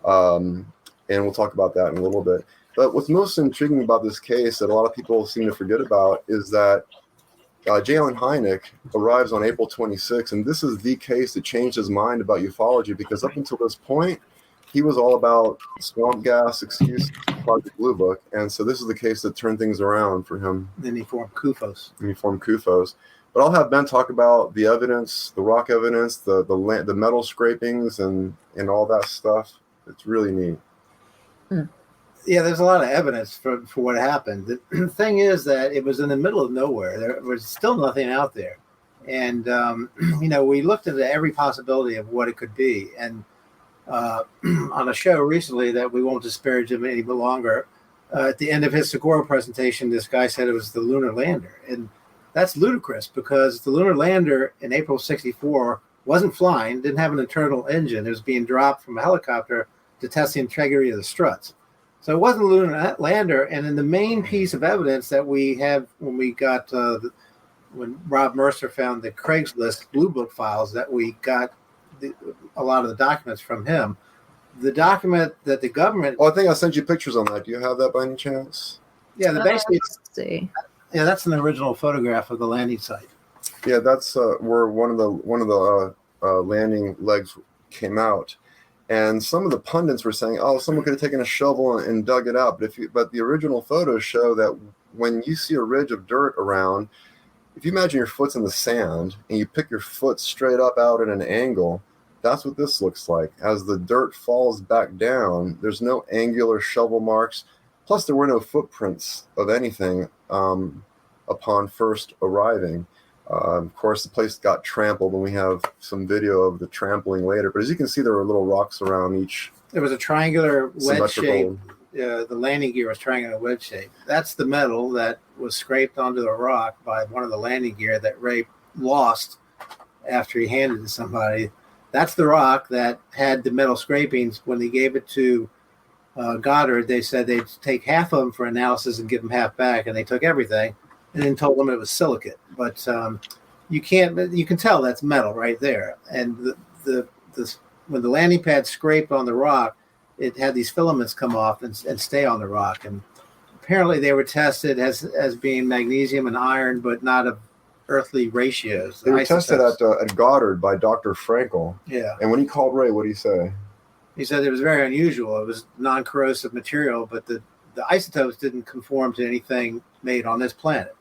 And we'll talk about that in a little bit. But what's most intriguing about this case that a lot of people seem to forget about is that J. Allen Hynek arrives on April 26th, and this is the case that changed his mind about ufology, because up until this point, he was all about swamp gas, excuse, Project Blue Book. And so this is the case that turned things around for him.
Then he formed CUFOS.
But I'll have Ben talk about the evidence, the rock evidence, the metal scrapings, and all that stuff. It's really neat.
Yeah, there's a lot of evidence for what happened. The thing is that it was in the middle of nowhere. There was still nothing out there. And, we looked into every possibility of what it could be. And on a show recently that we won't disparage him any longer, at the end of his Segura presentation, this guy said it was the lunar lander. And that's ludicrous, because the lunar lander in April of '64 wasn't flying, didn't have an internal engine. It was being dropped from a helicopter to test the integrity of the struts. So it wasn't a lunar lander. And in the main piece of evidence that we have when we got, when Rob Mercer found the Craigslist Blue Book files, that we got a lot of the documents from him. The document that the government...
Oh, I think I sent you pictures on that. Do you have that by any chance?
Yeah, basically...
Let's see.
Yeah, that's an original photograph of the landing site.
Yeah, that's where one of the landing legs came out, and some of the pundits were saying, "Oh, someone could have taken a shovel and dug it out." But the original photos show that when you see a ridge of dirt around, if you imagine your foot's in the sand and you pick your foot straight up out at an angle, That's what this looks like. As the dirt falls back down, there's no angular shovel marks. Plus, there were no footprints of anything upon first arriving. Of course, the place got trampled, and we have some video of the trampling later. But as you can see, there were little rocks around each.
There was a triangular wedge shape. The landing gear was triangular wedge shape. That's the metal that was scraped onto the rock by one of the landing gear that Ray lost after he handed it to somebody. That's the rock that had the metal scrapings. When they gave it to Goddard, they said they'd take half of them for analysis and give them half back, and they took everything and then told them it was silicate. But you can tell that's metal right there. And when the landing pad scraped on the rock, it had these filaments come off and stay on the rock. And apparently they were tested as being magnesium and iron, but not of earthly ratios.
They were tested at Goddard by Dr. Frankel.
Yeah.
And when he called Ray, what did he say?
He said it was very unusual. It was non-corrosive material, but the isotopes didn't conform to anything made on this planet.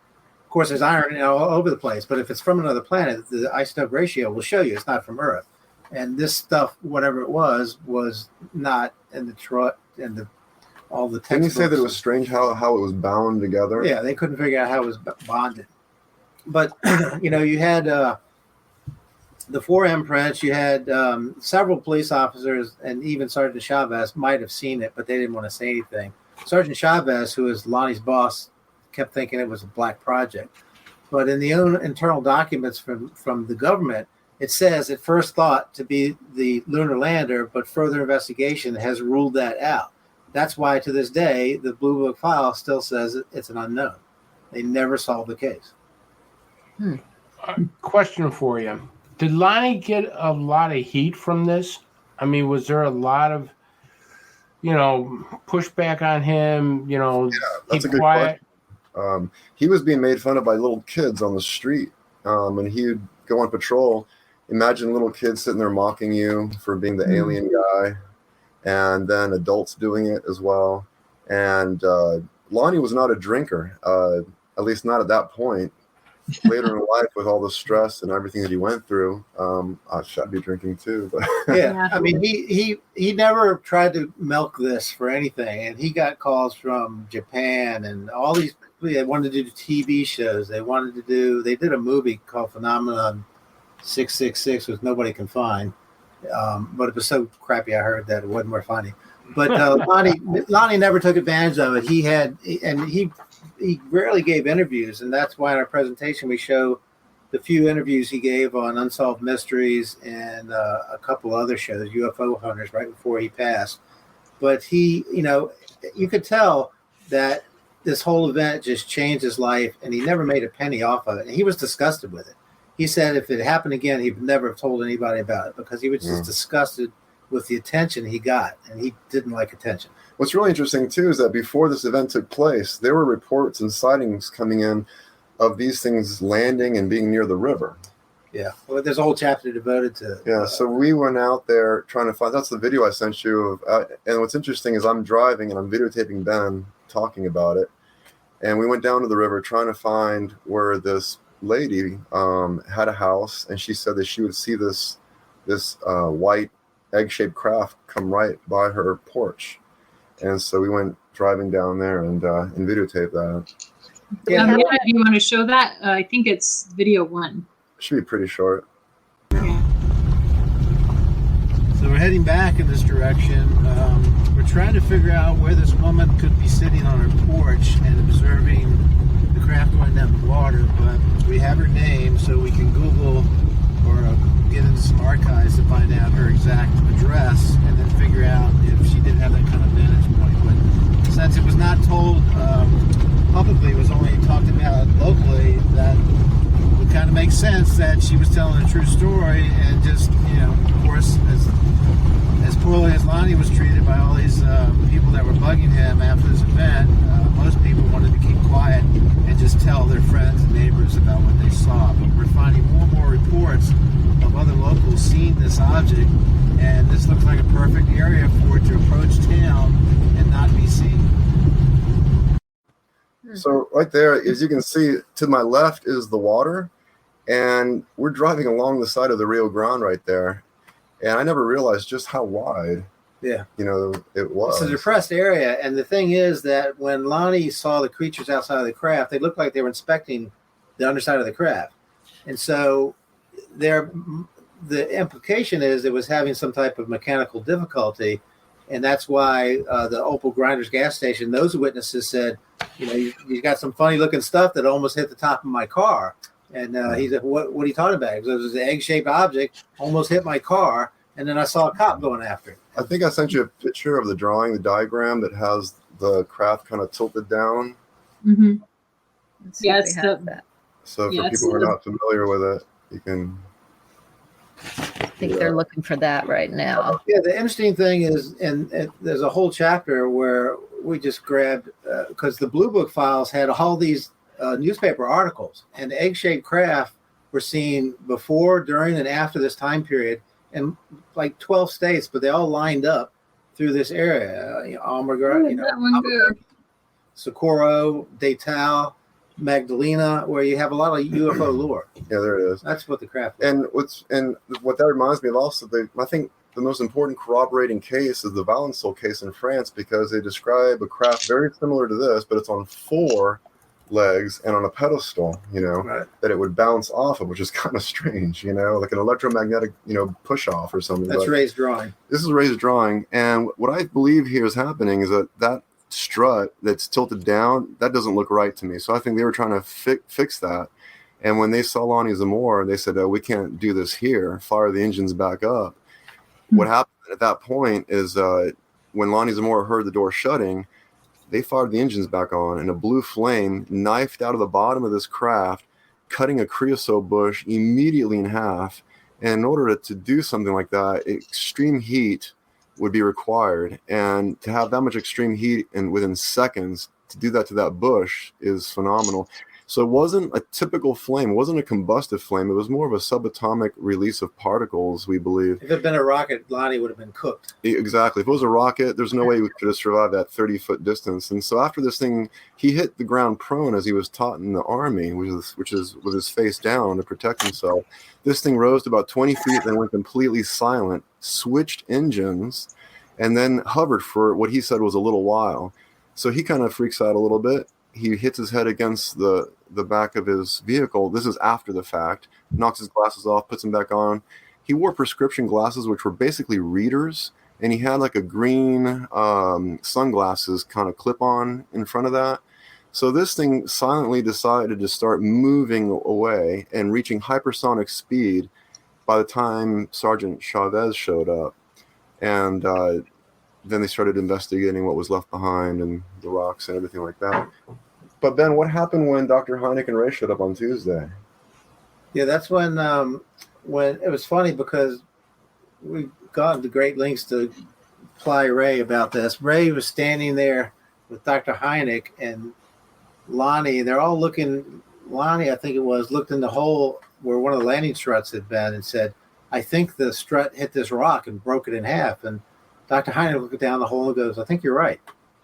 Of course, there's iron all over the place, but if it's from another planet, the isotope ratio will show you it's not from Earth. And this stuff, whatever it was not in all the textbooks.
Didn't you say that it was strange how it was bound together?
Yeah, they couldn't figure out how it was bonded. But, you had the 4M prints, you had several police officers, and even Sergeant Chavez might have seen it, but they didn't want to say anything. Sergeant Chavez, who is Lonnie's boss, kept thinking it was a black project. But in the own internal documents from the government, it says it first thought to be the lunar lander, but further investigation has ruled that out. That's why to this day, the Blue Book file still says it's an unknown. They never solved the case.
Question for you. Did Lonnie get a lot of heat from this? I mean, was there a lot of, pushback on him?
That's a good question. He was being made fun of by little kids on the street, and he would go on patrol. Imagine little kids sitting there mocking you for being the alien guy, and then adults doing it as well. And Lonnie was not a drinker, at least not at that point. Later in life, with all the stress and everything that he went through, I should be drinking too. But
yeah, I mean, he never tried to milk this for anything, and he got calls from Japan and all these. They wanted to do TV shows. They did a movie called Phenomenon 666, which nobody can find, but it was so crappy. I heard that it wasn't worth finding. But Lonnie never took advantage of it. He rarely gave interviews, and that's why in our presentation we show the few interviews he gave on Unsolved Mysteries and a couple other shows, UFO Hunters, right before he passed. But he, you could tell that this whole event just changed his life, and he never made a penny off of it. And he was disgusted with it. He said if it happened again, he would never have told anybody about it because he was just disgusted with the attention he got, and he didn't like attention.
What's really interesting, too, is that before this event took place, there were reports and sightings coming in of these things landing and being near the river.
Yeah, well, there's a whole chapter devoted to it.
Yeah, so we went out there trying to find, that's the video I sent you. And what's interesting is I'm driving and I'm videotaping Ben talking about it. And we went down to the river trying to find where this lady had a house, and she said that she would see this white egg-shaped craft come right by her porch. And so we went driving down there and videotaped that.
Yeah, if you want to show that, I think it's video 1.
Should be pretty short.
Yeah. So we're heading back in this direction. We're trying to figure out where this woman could be sitting on her porch and observing the craft going down the water, but we have her name, so we can Google or get into some archives to find out her exact address and then figure out if she did have that kind of vantage point. But since it was not told publicly, it was only talked about locally, that would kind of make sense that she was telling a true story. And just, of course, as poorly as Lonnie was treated by all these people that were bugging him after this event, most people wanted to keep quiet and just tell their friends and neighbors about what they saw. But we're finding more and more reports of other locals seeing this object, and this looks like a perfect area for it to approach town and not be seen.
So right there, as you can see, to my left is the water, and we're driving along the side of the Rio Grande right there. And I never realized just how wide,
Yeah,
it was.
It's a depressed area, and the thing is that when Lonnie saw the creatures outside of the craft, they looked like they were inspecting the underside of the craft, and so the implication is it was having some type of mechanical difficulty, and that's why the Opal Grinders gas station, those witnesses said, you got some funny looking stuff that almost hit the top of my car. And he said, what are you talking about? He goes, it was an egg-shaped object, almost hit my car, and then I saw a cop going after it.
I think I sent you a picture of the drawing, the diagram that has the craft kind of tilted down.
Mm-hmm.
Yeah,
it's
that.
So for people who are not familiar with it, you can...
I think they're looking for that right now.
Yeah, the interesting thing is, and there's a whole chapter where we just grabbed, because the Blue Book files had all these newspaper articles, and the egg-shaped craft were seen before, during, and after this time period in like 12 states, but they all lined up through this area. Socorro, Detal, Magdalena, where you have a lot of UFO lore.
Yeah, there it is.
That's what the craft is.
And what that reminds me of also, I think the most important corroborating case is the Valençol case in France, because they describe a craft very similar to this, but it's on 4 legs and on a pedestal,
Right.
that it would bounce off of, which is kind of strange, like an electromagnetic, push off or something.
That's Ray's drawing.
This is Ray's drawing. And what I believe here is happening is that strut that's tilted down, that doesn't look right to me. So I think they were trying to fix that. And when they saw Lonnie Zamora, they said, we can't do this here. Fire the engines back up. What happened at that point is when Lonnie Zamora heard the door shutting, they fired the engines back on, and a blue flame knifed out of the bottom of this craft, cutting a creosote bush immediately in half. And in order to do something like that, extreme heat would be required. And to have that much extreme heat and within seconds, to do that to that bush is phenomenal. So it wasn't a typical flame. It wasn't a combustive flame. It was more of a subatomic release of particles, we believe.
If it had been a rocket, Lonnie would have been cooked.
Exactly. If it was a rocket, there's no way we could have survived that 30-foot distance. And so after this thing, he hit the ground prone as he was taught in the Army, which is with his face down to protect himself. This thing rose to about 20 feet, then went completely silent, switched engines, and then hovered for what he said was a little while. So he kind of freaks out a little bit. He hits his head against the back of his vehicle. This is after the fact. Knocks his glasses off, puts them back on. He wore prescription glasses, which were basically readers, and he had like a green sunglasses kind of clip on in front of that. So this thing silently decided to start moving away and reaching hypersonic speed by the time Sergeant Chavez showed up. And then they started investigating what was left behind and the rocks and everything like that. But Ben, what happened when Dr. Hynek and Ray showed up on Tuesday?
Yeah, that's when it was funny because we got to great lengths to ply Ray about this. Ray was standing there with Dr. Hynek and Lonnie. They're all looking. Lonnie, I think it was, looked in the hole where one of the landing struts had been and said, I think the strut hit this rock and broke it in half. And Dr. Hynek looked down the hole and goes, I think you're right.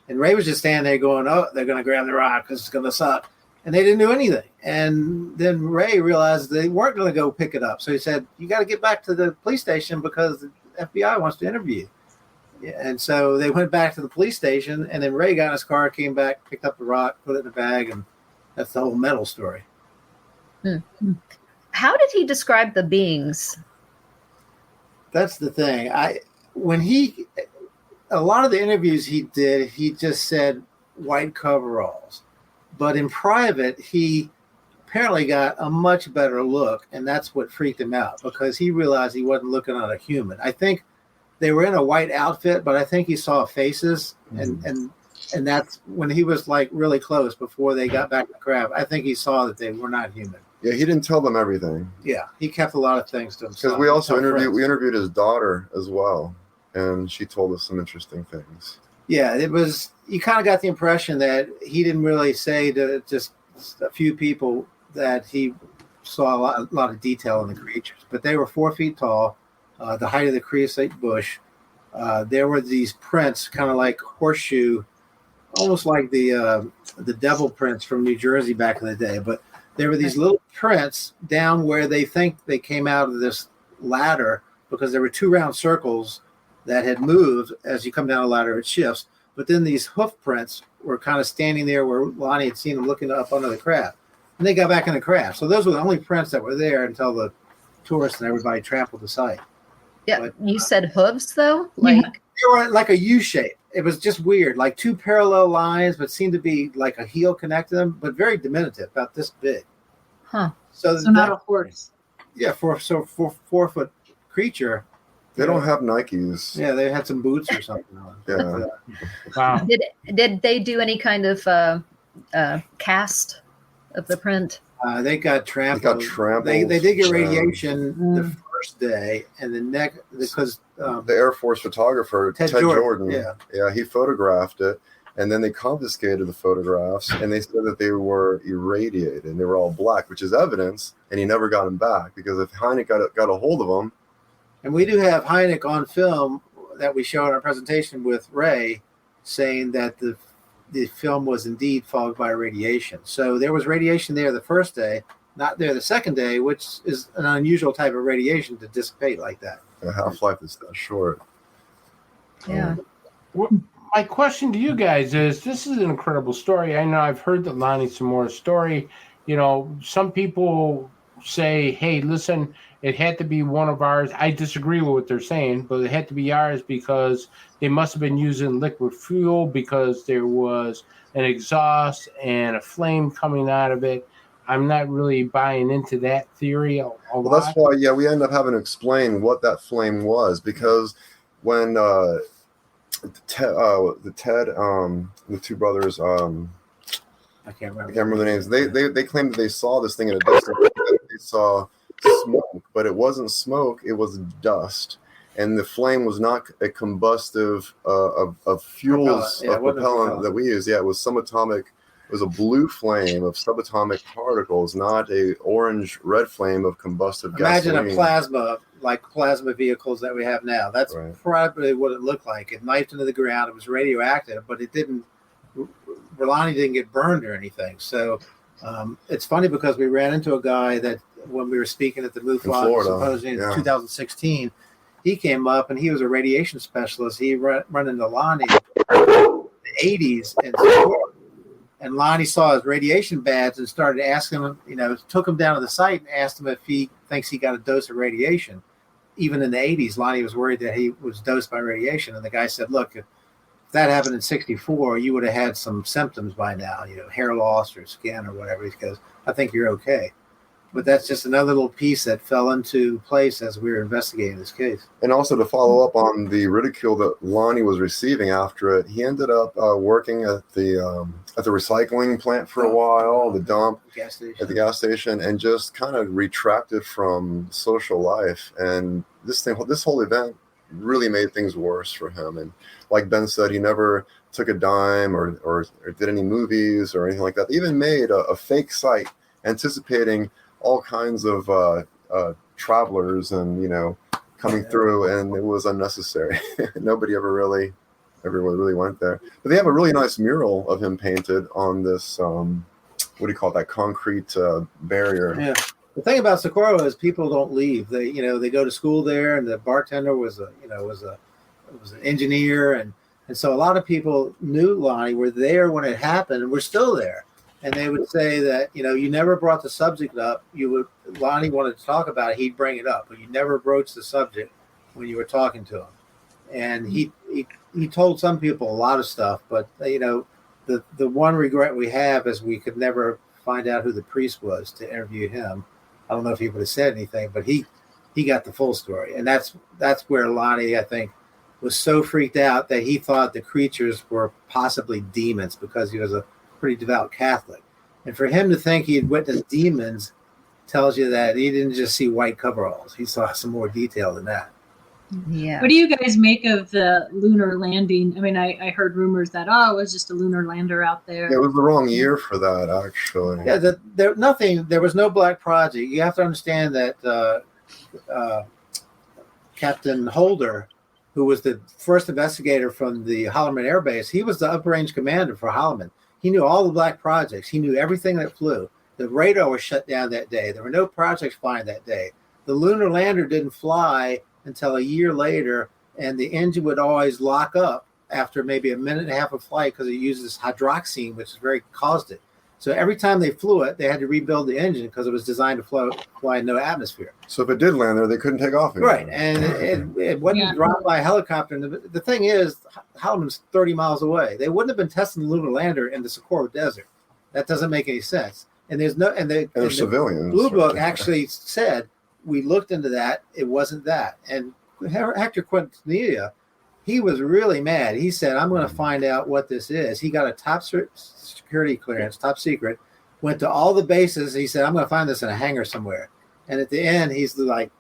And Ray was just standing there going, oh, they're going to grab the rock because it's going to suck. And they didn't do anything. And then Ray realized they weren't going to go pick it up. So he said, you got to get back to the police station because the FBI wants to interview you. Yeah, and so they went back to the police station, and then Ray got in his car, came back, picked up the rock, put it in a bag, and that's the whole metal story.
How did he describe the beings?
That's the thing. A lot of the interviews he did, he just said white coveralls. But in private, he apparently got a much better look, and that's what freaked him out because he realized he wasn't looking at a human. I think they were in a white outfit, but I think he saw faces, and that's when he was like really close before they got back to the craft. I think he saw that they were not human.
Yeah, he didn't tell them everything.
Yeah, he kept a lot of things to himself.
Because we also interviewed his daughter as well, and she told us some interesting things.
Yeah, it was. You kind of got the impression that he didn't really say to just a few people that he saw a lot of detail in the creatures, but they were 4 feet tall, the height of the creosote bush. There were these prints, kind of like horseshoe, almost like the devil prints from New Jersey back in the day. But there were these little prints down where they think they came out of this ladder because there were 2 round circles that had moved as you come down a ladder, it shifts. But then these hoof prints were kind of standing there where Lonnie had seen them looking up under the craft. And they got back in the craft. So those were the only prints that were there until the tourists and everybody trampled the site.
Yeah, but, you said hooves though?
Like they were like a U shape. It was just weird, like 2 parallel lines, but seemed to be like a heel connected them, but very diminutive, about this big.
Huh.
So
not a horse.
Yeah, for 4-foot creature.
They don't have Nikes.
Yeah, they had some boots or something on.
Yeah.
Wow.
Did they do any kind of cast of the print?
They got trampled. They did get radiation the first day, and the next because
the Air Force photographer Ted Jordan, he photographed it, and then they confiscated the photographs, and they said that they were irradiated and they were all black, which is evidence, and he never got them back because if Hynek got a hold of them.
And we do have Hynek on film that we show in our presentation with Ray, saying that the film was indeed fogged by radiation. So there was radiation there the first day, not there the second day, which is an unusual type of radiation to dissipate like that.
The half-life is that short.
Yeah.
My question to you guys is, this is an incredible story. I know I've heard the Lonnie Samora story. You know, some people say, hey, listen, it had to be one of ours. I disagree with what they're saying, but it had to be ours because they must have been using liquid fuel because there was an exhaust and a flame coming out of it. I'm not really buying into that theory a lot.
That's why, we end up having to explain what that flame was, because when the two brothers,
I can't remember
their names. They claimed that they saw this thing in a distance. They saw smoke, but it wasn't smoke. It was dust, and the flame was not a combustive of fuels propellant that we use. Yeah, it was subatomic. It was a blue flame of subatomic particles, not a orange-red flame of combustive
gasoline. Imagine a plasma, like plasma vehicles that we have now. That's probably what it looked like. It knifed into the ground. It was radioactive, but it didn't. Rolani didn't get burned or anything. So it's funny because we ran into a guy that when we were speaking at the MUFON Symposium in 2016, he came up and he was a radiation specialist. He run into Lonnie in the 80s and Lonnie saw his radiation badge and started asking him, took him down to the site and asked him if he thinks he got a dose of radiation. Even in the 80s, Lonnie was worried that he was dosed by radiation. And the guy said, look, if that happened in 64, you would have had some symptoms by now, hair loss or skin or whatever. He goes, I think you're okay. But that's just another little piece that fell into place as we were investigating this case.
And also to follow up on the ridicule that Lonnie was receiving after it, he ended up working at the recycling plant for a while, the dump at the gas station, and just kind of retracted from social life. And this whole event really made things worse for him. And like Ben said, he never took a dime or did any movies or anything like that. They even made a fake site anticipating all kinds of travelers and coming through, and it was unnecessary. Nobody everyone really went there. But they have a really nice mural of him painted on this what do you call it, that concrete barrier.
Yeah. The thing about Socorro is people don't leave. They go to school there, and the bartender was an engineer, and so a lot of people knew Lonnie, were there when it happened, and we're still there. And they would say that, you never brought the subject up. Lonnie wanted to talk about it, he'd bring it up, but you never broached the subject when you were talking to him. And he told some people a lot of stuff, but the one regret we have is we could never find out who the priest was to interview him. I don't know if he would have said anything, but he got the full story. And that's where Lonnie, I think, was so freaked out that he thought the creatures were possibly demons because he was a pretty devout Catholic. And for him to think he had witnessed demons tells you that he didn't just see white coveralls. He saw some more detail than that.
Yeah.
What do you guys make of the lunar landing? I mean, I heard rumors that, it was just a lunar lander out there.
It was the wrong year for that, actually.
Yeah, there was no black project. You have to understand that Captain Holder, who was the first investigator from the Holloman Air Base, he was the upper-range commander for Holloman. He knew all the black projects. He knew everything that flew. The radar was shut down that day. There were no projects flying that day. The lunar lander didn't fly until a year later, and the engine would always lock up after maybe a minute and a half of flight because it uses hydroxine, which is caused it. So every time they flew it, they had to rebuild the engine because it was designed to fly in no atmosphere.
So if it did land there, they couldn't take off anymore.
Right, and it wasn't dropped by a helicopter. And the thing is, Haldeman's 30 miles away. They wouldn't have been testing the lunar lander in the Socorro Desert. That doesn't make any sense. And there's no, and
they're civilians.
Blue Book actually said, we looked into that. It wasn't that. And Hector Quintanilla, he was really mad. He said, I'm going to find out what this is. He got a top security clearance, top secret, went to all the bases. He said, I'm going to find this in a hangar somewhere. And at the end, he's like,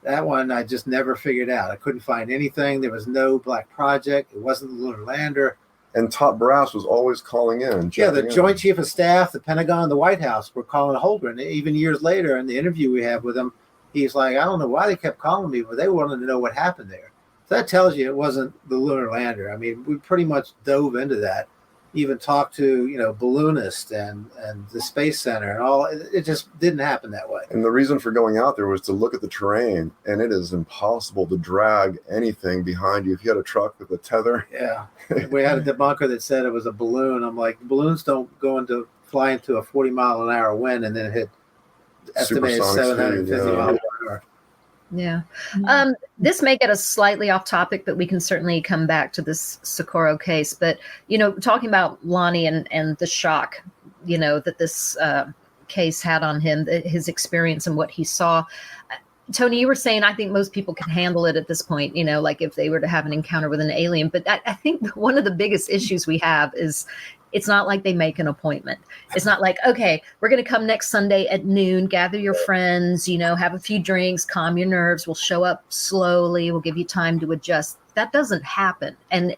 that one I just never figured out. I couldn't find anything. There was no black project. It wasn't the lunar lander.
And top brass was always calling in.
Yeah, the Joint Chief of Staff, the Pentagon, the White House were calling Holgren. Even years later, in the interview we have with him, he's like, I don't know why they kept calling me, but they wanted to know what happened there. So that tells you it wasn't the lunar lander. I mean, we pretty much dove into that. Even talked to, balloonists and the Space Center and all. It just didn't happen that way.
And the reason for going out there was to look at the terrain, and it is impossible to drag anything behind you. If you had a truck with a tether.
Yeah. We had a debunker that said it was a balloon. I'm like, balloons don't fly into a 40-mile-an-hour wind and then hit estimated 750 miles an hour.
Yeah. This may get us slightly off topic, but we can certainly come back to this Socorro case. But, talking about Lonnie and the shock, that this case had on him, his experience and what he saw. Tony, you were saying, I think most people can handle it at this point, like if they were to have an encounter with an alien. But I think one of the biggest issues we have is it's not like they make an appointment. It's not like, okay, we're going to come next Sunday at noon, gather your friends, have a few drinks, calm your nerves. We'll show up slowly. We'll give you time to adjust. That doesn't happen. And,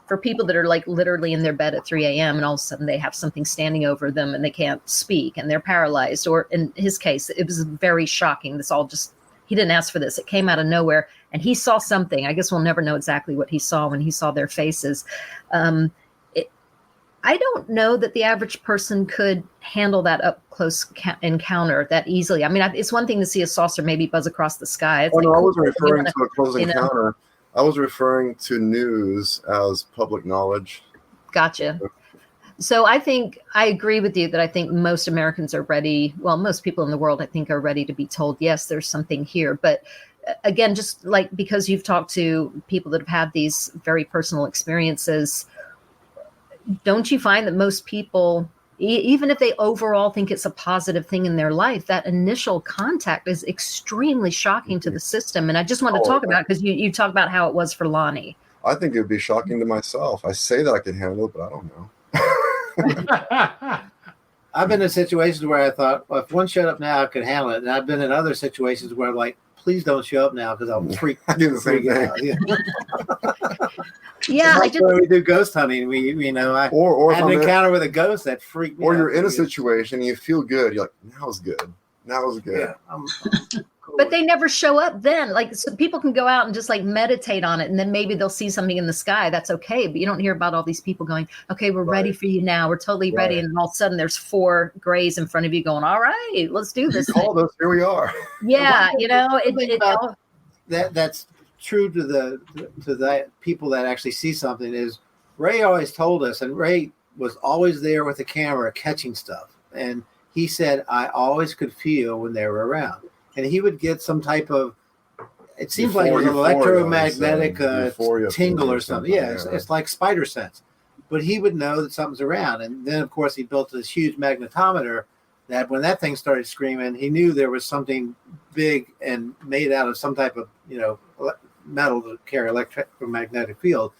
for people that are like literally in their bed at 3 a.m. and all of a sudden they have something standing over them and they can't speak and they're paralyzed, or in his case, it was very shocking. He didn't ask for this. It came out of nowhere and he saw something. I guess we'll never know exactly what he saw when he saw their faces. I don't know that the average person could handle that up close encounter that easily. I mean, it's one thing to see a saucer maybe buzz across the sky.
I wasn't referring to a close encounter. I was referring to news as public knowledge.
Gotcha. So I think I agree with you that I think most Americans are ready. Well, most people in the world, I think, are ready to be told, yes, there's something here. But again, just like because you've talked to people that have had these very personal experiences, don't you find that most people, even if they overall think it's a positive thing in their life, that initial contact is extremely shocking to the system? And I just want to talk about, because you talk about how it was for Lonnie.
I think it would be shocking to myself. I say that I could handle it, but I don't know.
I've been in situations where I thought, well, if one showed up now, I could handle it. And I've been in other situations where I'm like, please don't show up now because I'll freak.
I do the same thing.
Yeah,
when we do ghost hunting, I had an encounter with a ghost that freaked me out.
Or you're in a situation and you feel good. You're like, now is good. Now is good.
Yeah, I'm cool.
But they never show up then. Like, so people can go out and just like meditate on it, and then maybe they'll see something in the sky. That's okay. But you don't hear about all these people going, okay, we're ready for you now. We're totally ready. And all of a sudden there's 4 grays in front of you going, all right, let's do this.
Called us, here we are.
Yeah,
that's true to the people that actually see something. Is Ray always told us, and Ray was always there with the camera catching stuff, and he said I always could feel when they were around, and he would get some type of, it seems like an electromagnetic tingle or something. Yeah, it's like spider sense, but he would know that something's around. And then of course he built this huge magnetometer that when that thing started screaming, he knew there was something big and made out of some type of metal to carry electromagnetic field.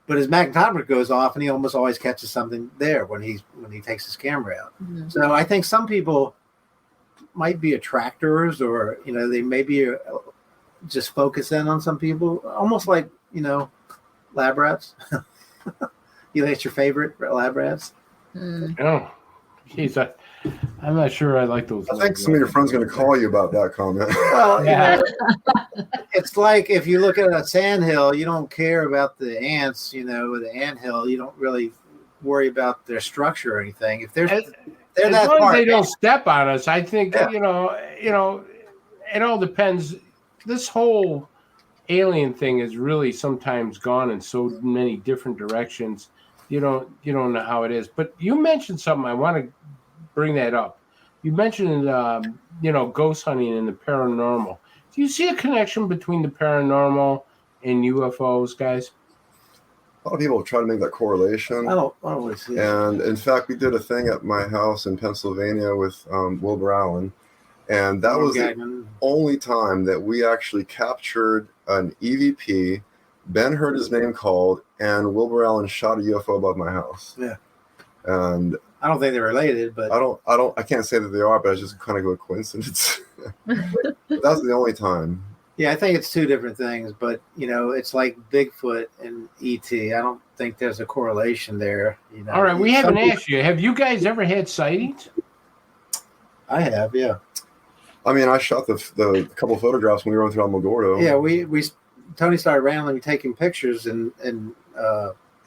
But his magnetometer goes off and he almost always catches something there when he takes his camera out. Mm-hmm. So I think some people might be attractors, or they may be just focus in on some people, almost like lab rats. That's your favorite lab rats?
Oh, geez, I'm not sure I like those.
I think some of your friends are going to call you about that comment.
Well, it's like if you look at a sandhill, you don't care about the ants, with the anthill. You don't really worry about their structure or anything. If they're
as
that
long
part,
as they don't step on us, I think it all depends. This whole alien thing has really sometimes gone in so many different directions. You don't know how it is. But you mentioned something. I want to bring that up. You mentioned ghost hunting and the paranormal. Do you see a connection between the paranormal and UFOs, guys?
A lot of people try to make that correlation.
I don't really see it.
And in fact, we did a thing at my house in Pennsylvania with Wilbur Allen, and that was the only time that we actually captured an EVP. Ben heard his name called, and Wilbur Allen shot a UFO above my house.
Yeah.
And
I don't think they're related, but
I can't say that they are, but it's just kind of a coincidence. But that's the only time.
Yeah, I think it's two different things, but it's like Bigfoot and ET. I don't think there's a correlation there.
All right, we haven't asked you. Have you guys ever had sightings?
I have, yeah.
I mean, I shot the couple photographs when we were going through Alamogordo.
Yeah, Tony started randomly taking pictures in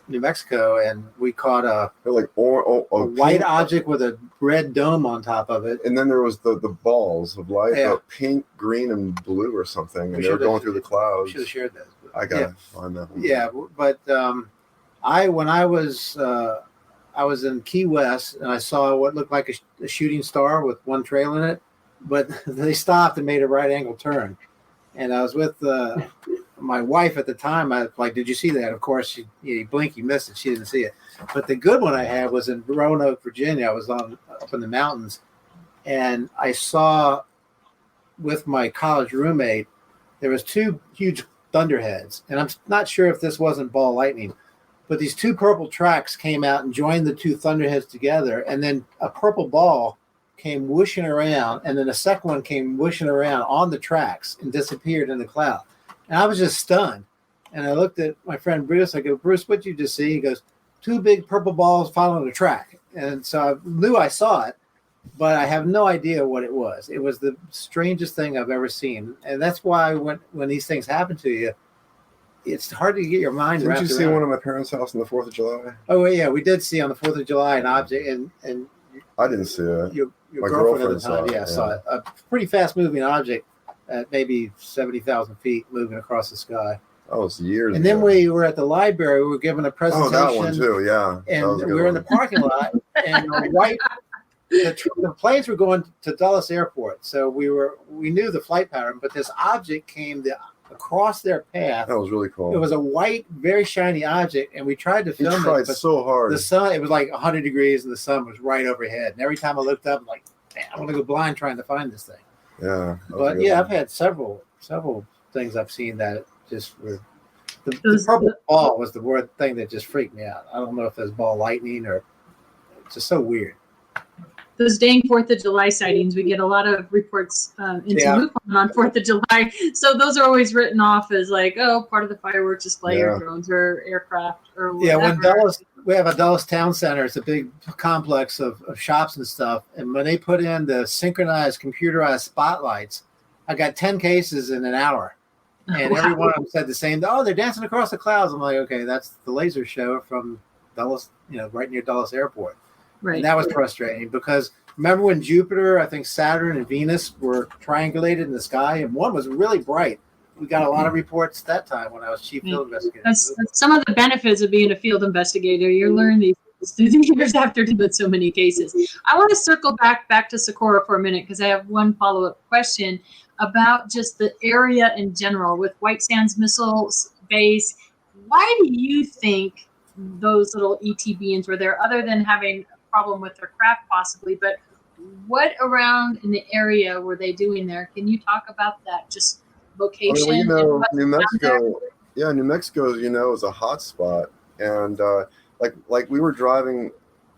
New Mexico, and we caught a white object with a red dome on top of it.
And then there was the balls of light, pink, green, and blue or something, and they were going through the clouds.
Should have shared that.
I gotta find that one.
Yeah, but when I was in Key West, and I saw what looked like a shooting star with one trail in it, but they stopped and made a right angle turn. And I was with my wife at the time. I was like, "Did you see that?" Of course, you blink, you missed it. She didn't see it. But the good one I had was in Roanoke, Virginia. I was up in the mountains, and I saw with my college roommate, there was two huge thunderheads, and I'm not sure if this wasn't ball lightning, but these two purple tracks came out and joined the two thunderheads together, and then a purple ball came whooshing around, and then a second one came whooshing around on the tracks and disappeared in the cloud. And I was just stunned. And I looked at my friend Bruce. I go, "Bruce, what did you just see?" He goes, "Two big purple balls following a track." And so I knew I saw it, but I have no idea what it was. It was the strangest thing I've ever seen. And that's why when these things happen to you, it's hard to get your mind wrapped around.
Didn't you see one at my parents' house on the 4th of July?
Oh, yeah, we did see on the 4th of July an object, and
I didn't see it.
Your
my
girlfriend at the time, saw it. A pretty fast-moving object at maybe 70,000 feet moving across the sky.
That was years
And then we were at the library. We were given a presentation.
Oh, that one too, yeah.
And we were in the parking lot, and the planes were going to Dulles Airport. So we knew the flight pattern, but this object came across their path.
That was really cool.
It was a white, very shiny object, and we tried to film it.
We tried so hard.
The sun, it was like 100 degrees, and the sun was right overhead. And every time I looked up, I'm like, man, I want to go blind trying to find this thing.
Yeah.
But yeah, I've had several things I've seen that just were. The purple ball was the thing that just freaked me out. I don't know if there's ball lightning or it's just so weird.
Those dang 4th of July sightings, we get a lot of reports into MUFON on 4th of July. So those are always written off as like, part of the fireworks display or drones or aircraft or whatever.
Yeah, we have a Dulles Town Center. It's a big complex of shops and stuff. And when they put in the synchronized computerized spotlights, I got 10 cases in an hour. And every one of them said the same, they're dancing across the clouds. I'm like, okay, that's the laser show from Dulles, right near Dulles Airport. Right. And that was frustrating because remember when Jupiter, I think Saturn and Venus were triangulated in the sky, and one was really bright. We got a lot of reports that time when I was chief field investigator.
That's some of the benefits of being a field investigator. You learn these through the years after doing so many cases. I want to circle back to Socorro for a minute because I have one follow-up question about just the area in general with White Sands Missile Base. Why do you think those little ET beings were there, other than having a problem with their craft possibly? But what around in the area were they doing there? Can you talk about that? Just location?
New Mexico. Yeah, New Mexico, is a hot spot, and like we were driving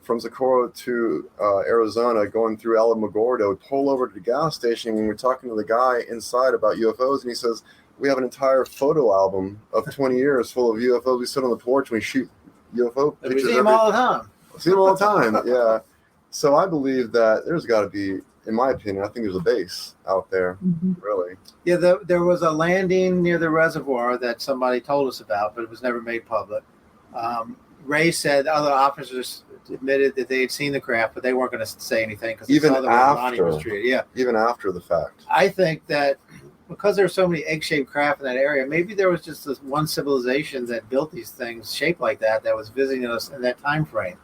from Socorro to Arizona, going through Alamogordo, would pull over to the gas station, and we're talking to the guy inside about UFOs, and he says, "We have an entire photo album of 20 years full of UFOs. We sit on the porch and we shoot UFO pictures.
We see them all the time.
See them all the time, yeah." So I believe that there's got to be, in my opinion, I think there's a base out there, really.
Yeah, there was a landing near the reservoir that somebody told us about, but it was never made public. Ray said other officers admitted that they had seen the craft, but they weren't going to say anything because
even
was treated. Yeah,
even after the fact.
I think that because there's so many egg-shaped craft in that area, maybe there was just this one civilization that built these things shaped like that was visiting us in that time frame.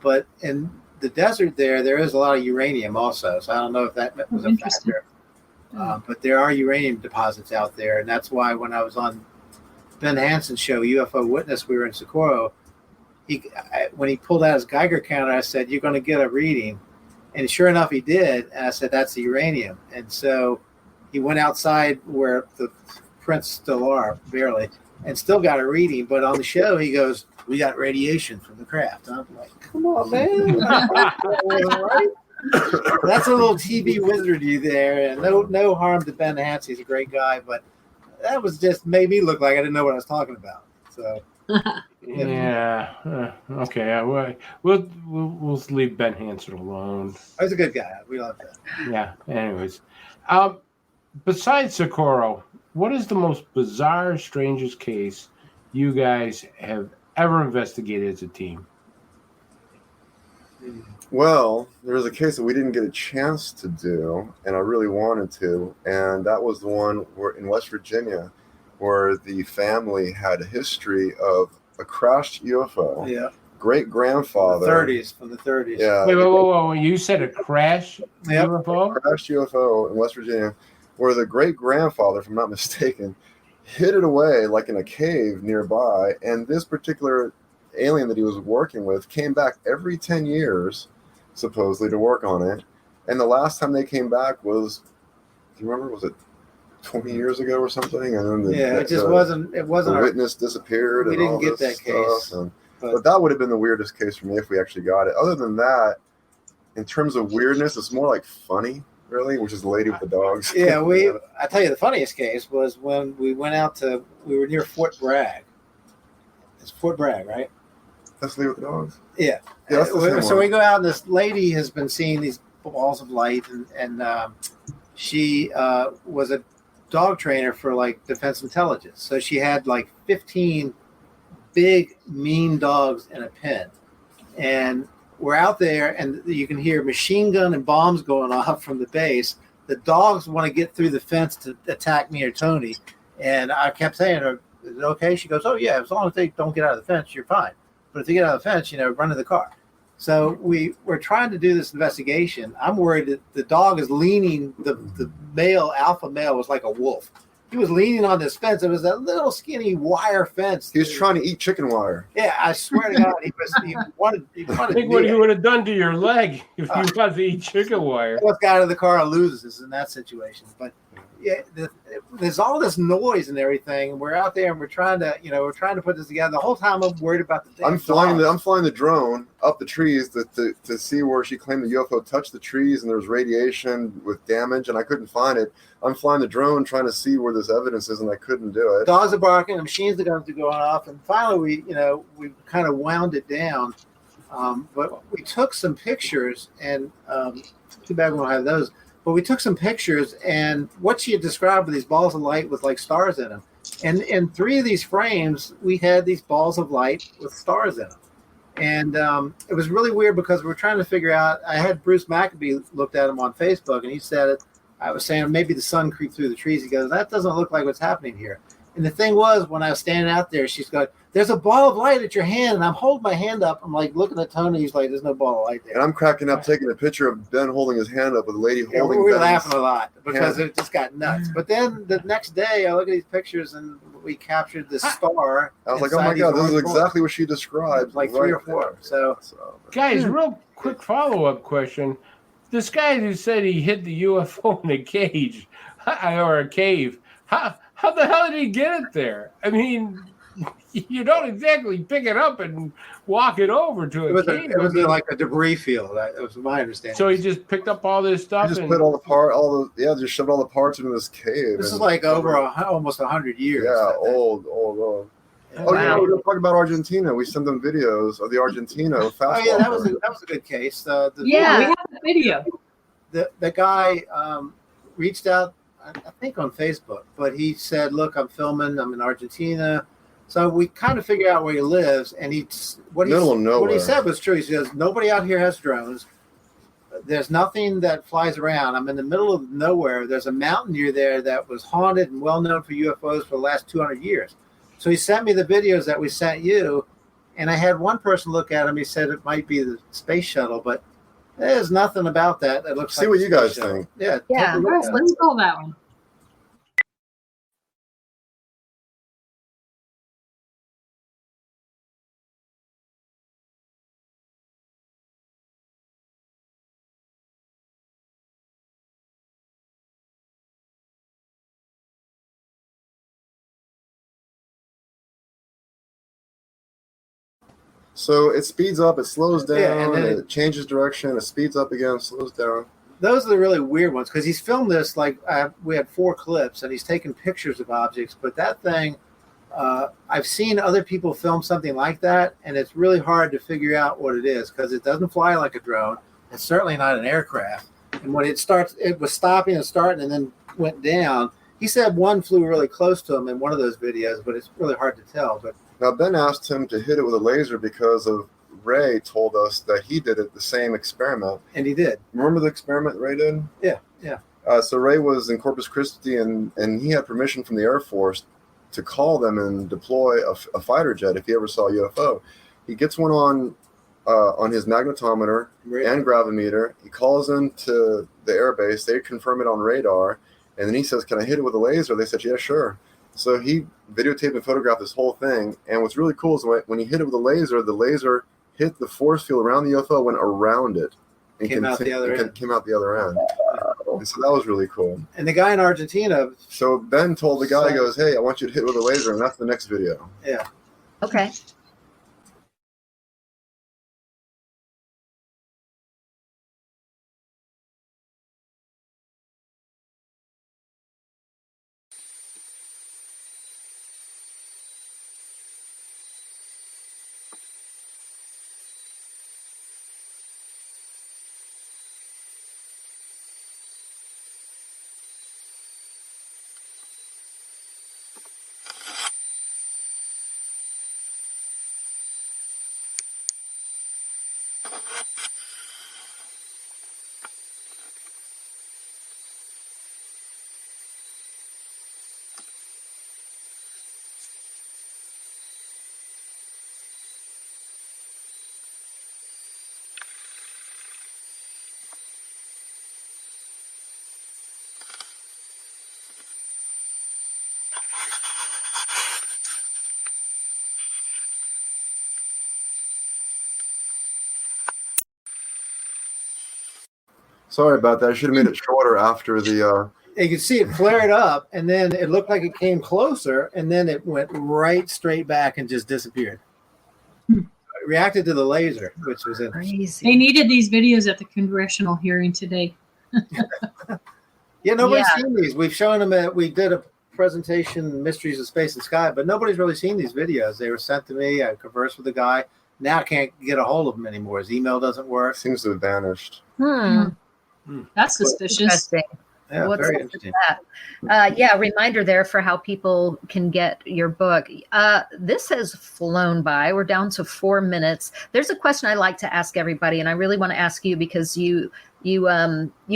But in the desert there is a lot of uranium also, so I don't know if that was a factor. But there are uranium deposits out there, and that's why when I was on Ben Hanson's show, UFO Witness, we were in Socorro. When he pulled out his Geiger counter, I said, "You're going to get a reading," and sure enough, he did. And I said, "That's the uranium." And so he went outside where the prints still are, barely, and still got a reading. But on the show, he goes, "We got radiation from the craft." And I'm like, "Come on, man!" Right? That's a little TV wizardy there, and no harm to Ben Hanson. He's a great guy, but that was just made me look like I didn't know what I was talking about. So.
Yeah. Okay. We'll leave Ben Hanson alone.
He's a good guy. We love that.
Yeah. Anyways, besides Socorro, what is the most bizarre, strangest case you guys have ever investigated as a team?
Well, there was a case that we didn't get a chance to do, and I really wanted to, and that was the one where in West Virginia, where the family had a history of a crashed UFO.
Yeah.
Great-grandfather.
From the 30s.
Yeah.
Wait, whoa. You said a crash UFO?
A crashed UFO in West Virginia, where the great-grandfather, if I'm not mistaken, hid it away like in a cave nearby, and this particular alien that he was working with came back every 10 years, supposedly, to work on it. And the last time they came back was, do you remember, was it 20 years ago or something? And then
it wasn't
the
our
witness disappeared.
We
and all
didn't get
this
that case.
stuff. But that would have been the weirdest case for me if we actually got it. Other than that, in terms of weirdness, it's more like funny, really, which is the lady with the dogs.
Yeah, I tell you, the funniest case was when we went out we were near Fort Bragg. It's Fort Bragg, right?
That's the lady with the dogs?
Yeah.
That's the same
So
one.
we go out, and this lady has been seeing these balls of light, and she was a dog trainer for like Defense Intelligence. So she had like 15 big, mean dogs in a pen. And we're out there, and you can hear machine gun and bombs going off from the base. The dogs want to get through the fence to attack me or Tony. And I kept saying to her, "Is it okay?" She goes, "Oh, yeah, as long as they don't get out of the fence, you're fine. But if they get out of the fence, run to the car." So we're trying to do this investigation. I'm worried that the dog is leaning, the alpha male was like a wolf. He was leaning on this fence. It was that little skinny wire fence.
He was trying to eat chicken wire.
Yeah, I swear to God, he wanted
Think what he would have done to your leg if you wanted to eat chicken wire.
Let's get out of the car and loses in that situation. But yeah, there's all this noise and everything. And we're out there and we're trying to put this together. The whole time I'm worried about the damn
I'm flying the drone up the trees to see where she claimed the UFO touched the trees and there was radiation with damage, and I couldn't find it. I'm flying the drone trying to see where this evidence is, and I couldn't do it.
Dogs are barking, the machines are going off, and finally we kind of wound it down. But we took some pictures, and too bad we don't have those. But we took some pictures, and what she had described with these balls of light with like stars in them. And in 3 of these frames, we had these balls of light with stars in them. And it was really weird because we were trying to figure out. I had Bruce Maccabee looked at them on Facebook, and he said it. I was saying maybe the sun creeped through the trees. He goes, "That doesn't look like what's happening here." And the thing was, when I was standing out there, she's going, "There's a ball of light at your hand." And I'm holding my hand up. I'm like looking at Tony. He's like, "There's no ball of light there."
And I'm cracking up, taking a picture of Ben holding his hand up with a lady
Yeah,
holding
we were
Ben's
laughing a lot because
hand.
it just got nuts. But then the next day, I look at these pictures and we captured this star.
I was like, "Oh my God, this is exactly what she described."
Like 3 or 4. So
Guys, real quick follow-up question. This guy who said he hid the UFO in a cage or a cave, how the hell did he get it there? I mean, you don't exactly pick it up and walk it over to a cave.
it was like a debris field. That was my understanding.
So he just picked up all this stuff.
He just
and
put just shoved all the parts into this cave.
This is like over almost 100 years.
Yeah, old.
Yeah,
oh, yeah, we were talking about Argentina. We sent them videos of the Argentina fast.
Oh yeah, that was a good case.
We have the video.
The guy reached out, I think on Facebook, but he said, "Look, I'm filming. I'm in Argentina." So we kind of figure out where he lives, and what he said was true. He says nobody out here has drones. there's nothing that flies around. I'm in the middle of nowhere. There's a mountain near there that was haunted and well known for UFOs for the last 200 years. So he sent me the videos that we sent you, and I had one person look at him. He said it might be the space shuttle, but there's nothing about that. It looks
See
like
what
a
you
space
guys
shuttle.
think.
Yeah.
Yeah.
Take a look at it.
Let's call that one.
So it speeds up, it slows down,
Yeah, and then
it changes direction, it speeds up again, slows down.
Those are the really weird ones because he's filmed this like we had 4 clips and he's taken pictures of objects. But that thing, I've seen other people film something like that, and it's really hard to figure out what it is because it doesn't fly like a drone. It's certainly not an aircraft. And when it starts, it was stopping and starting and then went down. He said one flew really close to him in one of those videos, but it's really hard to tell. But
now Ben asked him to hit it with a laser because of Ray told us that he did it the same experiment.
And he did.
Remember the experiment Ray did?
Yeah, yeah.
So Ray was in Corpus Christi, and he had permission from the Air Force to call them and deploy a fighter jet if he ever saw a UFO. He gets one on his magnetometer and gravimeter. He calls into the air base. They confirm it on radar, and then he says, "Can I hit it with a laser?" They said, "Yeah, sure." So he videotaped and photographed this whole thing. And what's really cool is when he hit it with the laser hit the force field around the UFO, went around it, and
came out the other end.
Came out the other end. And so that was really cool.
And the guy in Argentina.
So Ben told the guy, he goes, "Hey, I want you to hit with a laser," and that's the next video.
Yeah.
Okay.
Sorry about that. I should have made it shorter after the.
You could see it flared up, and then it looked like it came closer, and then it went right straight back and just disappeared. It reacted to the laser, which was interesting.
They needed these videos at the congressional hearing today.
Yeah, nobody's seen these. We've shown them we did a presentation, Mysteries of Space and Sky, but nobody's really seen these videos. They were sent to me. I conversed with the guy. Now I can't get a hold of him anymore. His email doesn't work.
Seems to have vanished.
That's suspicious.
Interesting.
Yeah,
What's
very
up with
interesting.
that? Yeah, reminder there for how people can get your book. This has flown by. We're down to 4 minutes. There's a question I like to ask everybody, and I really want to ask you because you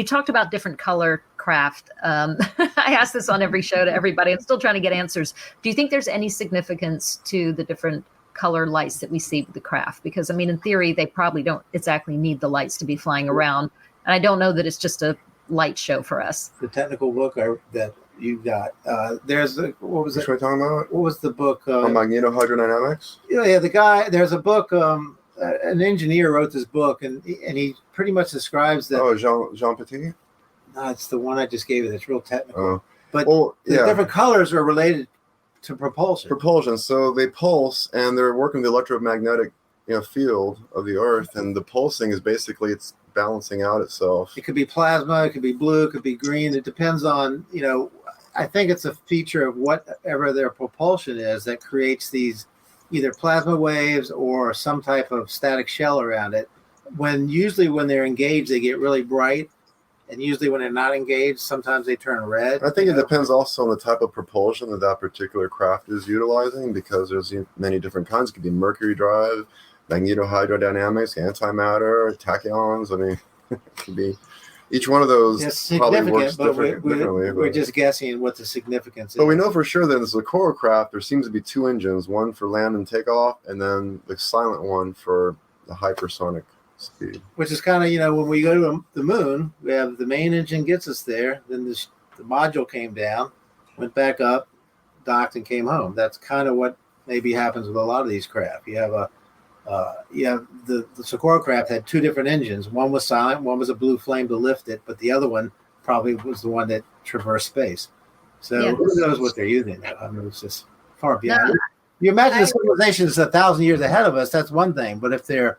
talked about different color craft. I ask this on every show to everybody. I'm still trying to get answers. Do you think there's any significance to the different color lights that we see with the craft? Because I mean, in theory, they probably don't exactly need the lights to be flying around. And I don't know that it's just a light show for us.
The technical book that you got. There's what was it?
What are we talking about?
What was the book?
On magnetohydrodynamics?
Yeah, the guy. There's a book. An engineer wrote this book, and he pretty much describes that.
Oh, Jean Petit.
No, it's the one I just gave you. That's real technical.
Oh.
But the different colors are related to propulsion.
Propulsion. So they pulse, and they're working the electromagnetic field of the Earth, and the pulsing is basically it's balancing out itself.
It could be plasma, it could be blue, it could be green. It depends on, I think it's a feature of whatever their propulsion is that creates these either plasma waves or some type of static shell around it. Usually when they're engaged, they get really bright. And usually when they're not engaged, sometimes they turn red.
I think it depends also on the type of propulsion that particular craft is utilizing, because there's many different kinds. It could be mercury drive, magnetohydrodynamics, antimatter, tachyons. I mean, Could be each one of those
It's
probably works
significant, but
differently.
we're just guessing what the significance is.
But we know for sure that in the Socorro craft, there seems to be two engines, one for land and takeoff, and then the silent one for the hypersonic speed.
Which is kind of, when we go to the moon, we have the main engine gets us there. Then the module came down, went back up, docked, and came home. That's kind of what maybe happens with a lot of these craft. You have the Socorro craft had two different engines. One was silent, one was a blue flame to lift it, but the other one probably was the one that traversed space. So who knows what they're using now? I mean, it's just far beyond. You imagine the civilization is 1,000 years ahead of us, that's one thing. But if they're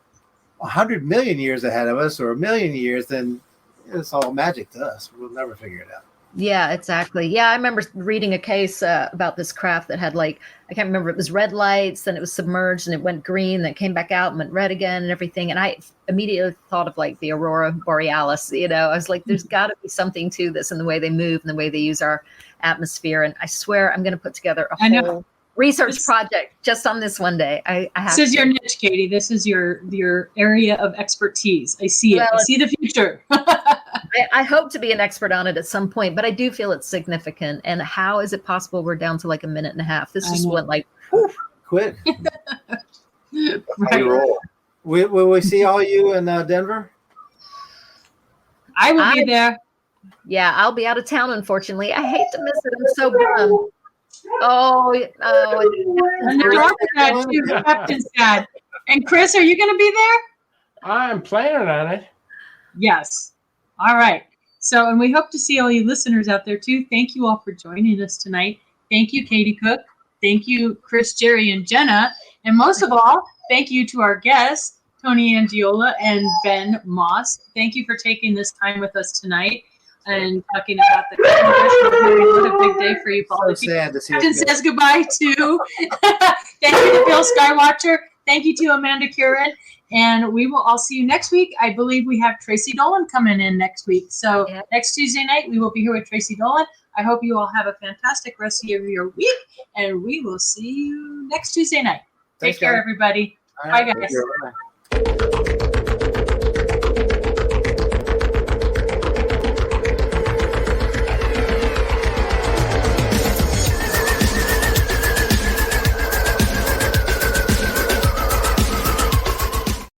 100 million years ahead of us or 1 million years, then it's all magic to us. We'll never figure it out.
Yeah, exactly. Yeah, I remember reading a case about this craft that had I can't remember, it was red lights, then it was submerged and it went green, then it came back out and went red again and everything. And I immediately thought of the Aurora Borealis, I was like, there's got to be something to this in the way they move and the way they use our atmosphere. And I swear I'm going to put together a whole research project just on this one day. I have
This is your niche, Katie. This is your area of expertise. I see it. I see the future.
I hope to be an expert on it at some point, but I do feel it's significant. And how is it possible we're down to a minute and a half? This just went
quick.
Right.
Will we see all you in Denver?
I will be there.
Yeah, I'll be out of town, unfortunately. I hate to miss it. I'm so bummed.
And you're sad too. Captain's sad. And Chris, are you going to be there?
I'm planning on it.
Yes. All right. So, and we hope to see all you listeners out there too. Thank you all for joining us tonight. Thank you, Katie Cook. Thank you, Chris, Jerry, and Jenna. And most of all, thank you to our guests, Tony Angiola and Ben Moss. Thank you for taking this time with us tonight and talking about the Congress. What a big day for you, Paul.
So sad to see
Captain says goodbye to. Thank you to Bill Skywatcher. Thank you to Amanda Curran. And we will all see you next week. I believe we have Tracy Dolan coming in next week. So next Tuesday night, we will be here with Tracy Dolan. I hope you all have a fantastic rest of your week. And we will see you next Tuesday night. Take care, everybody. Bye, guys.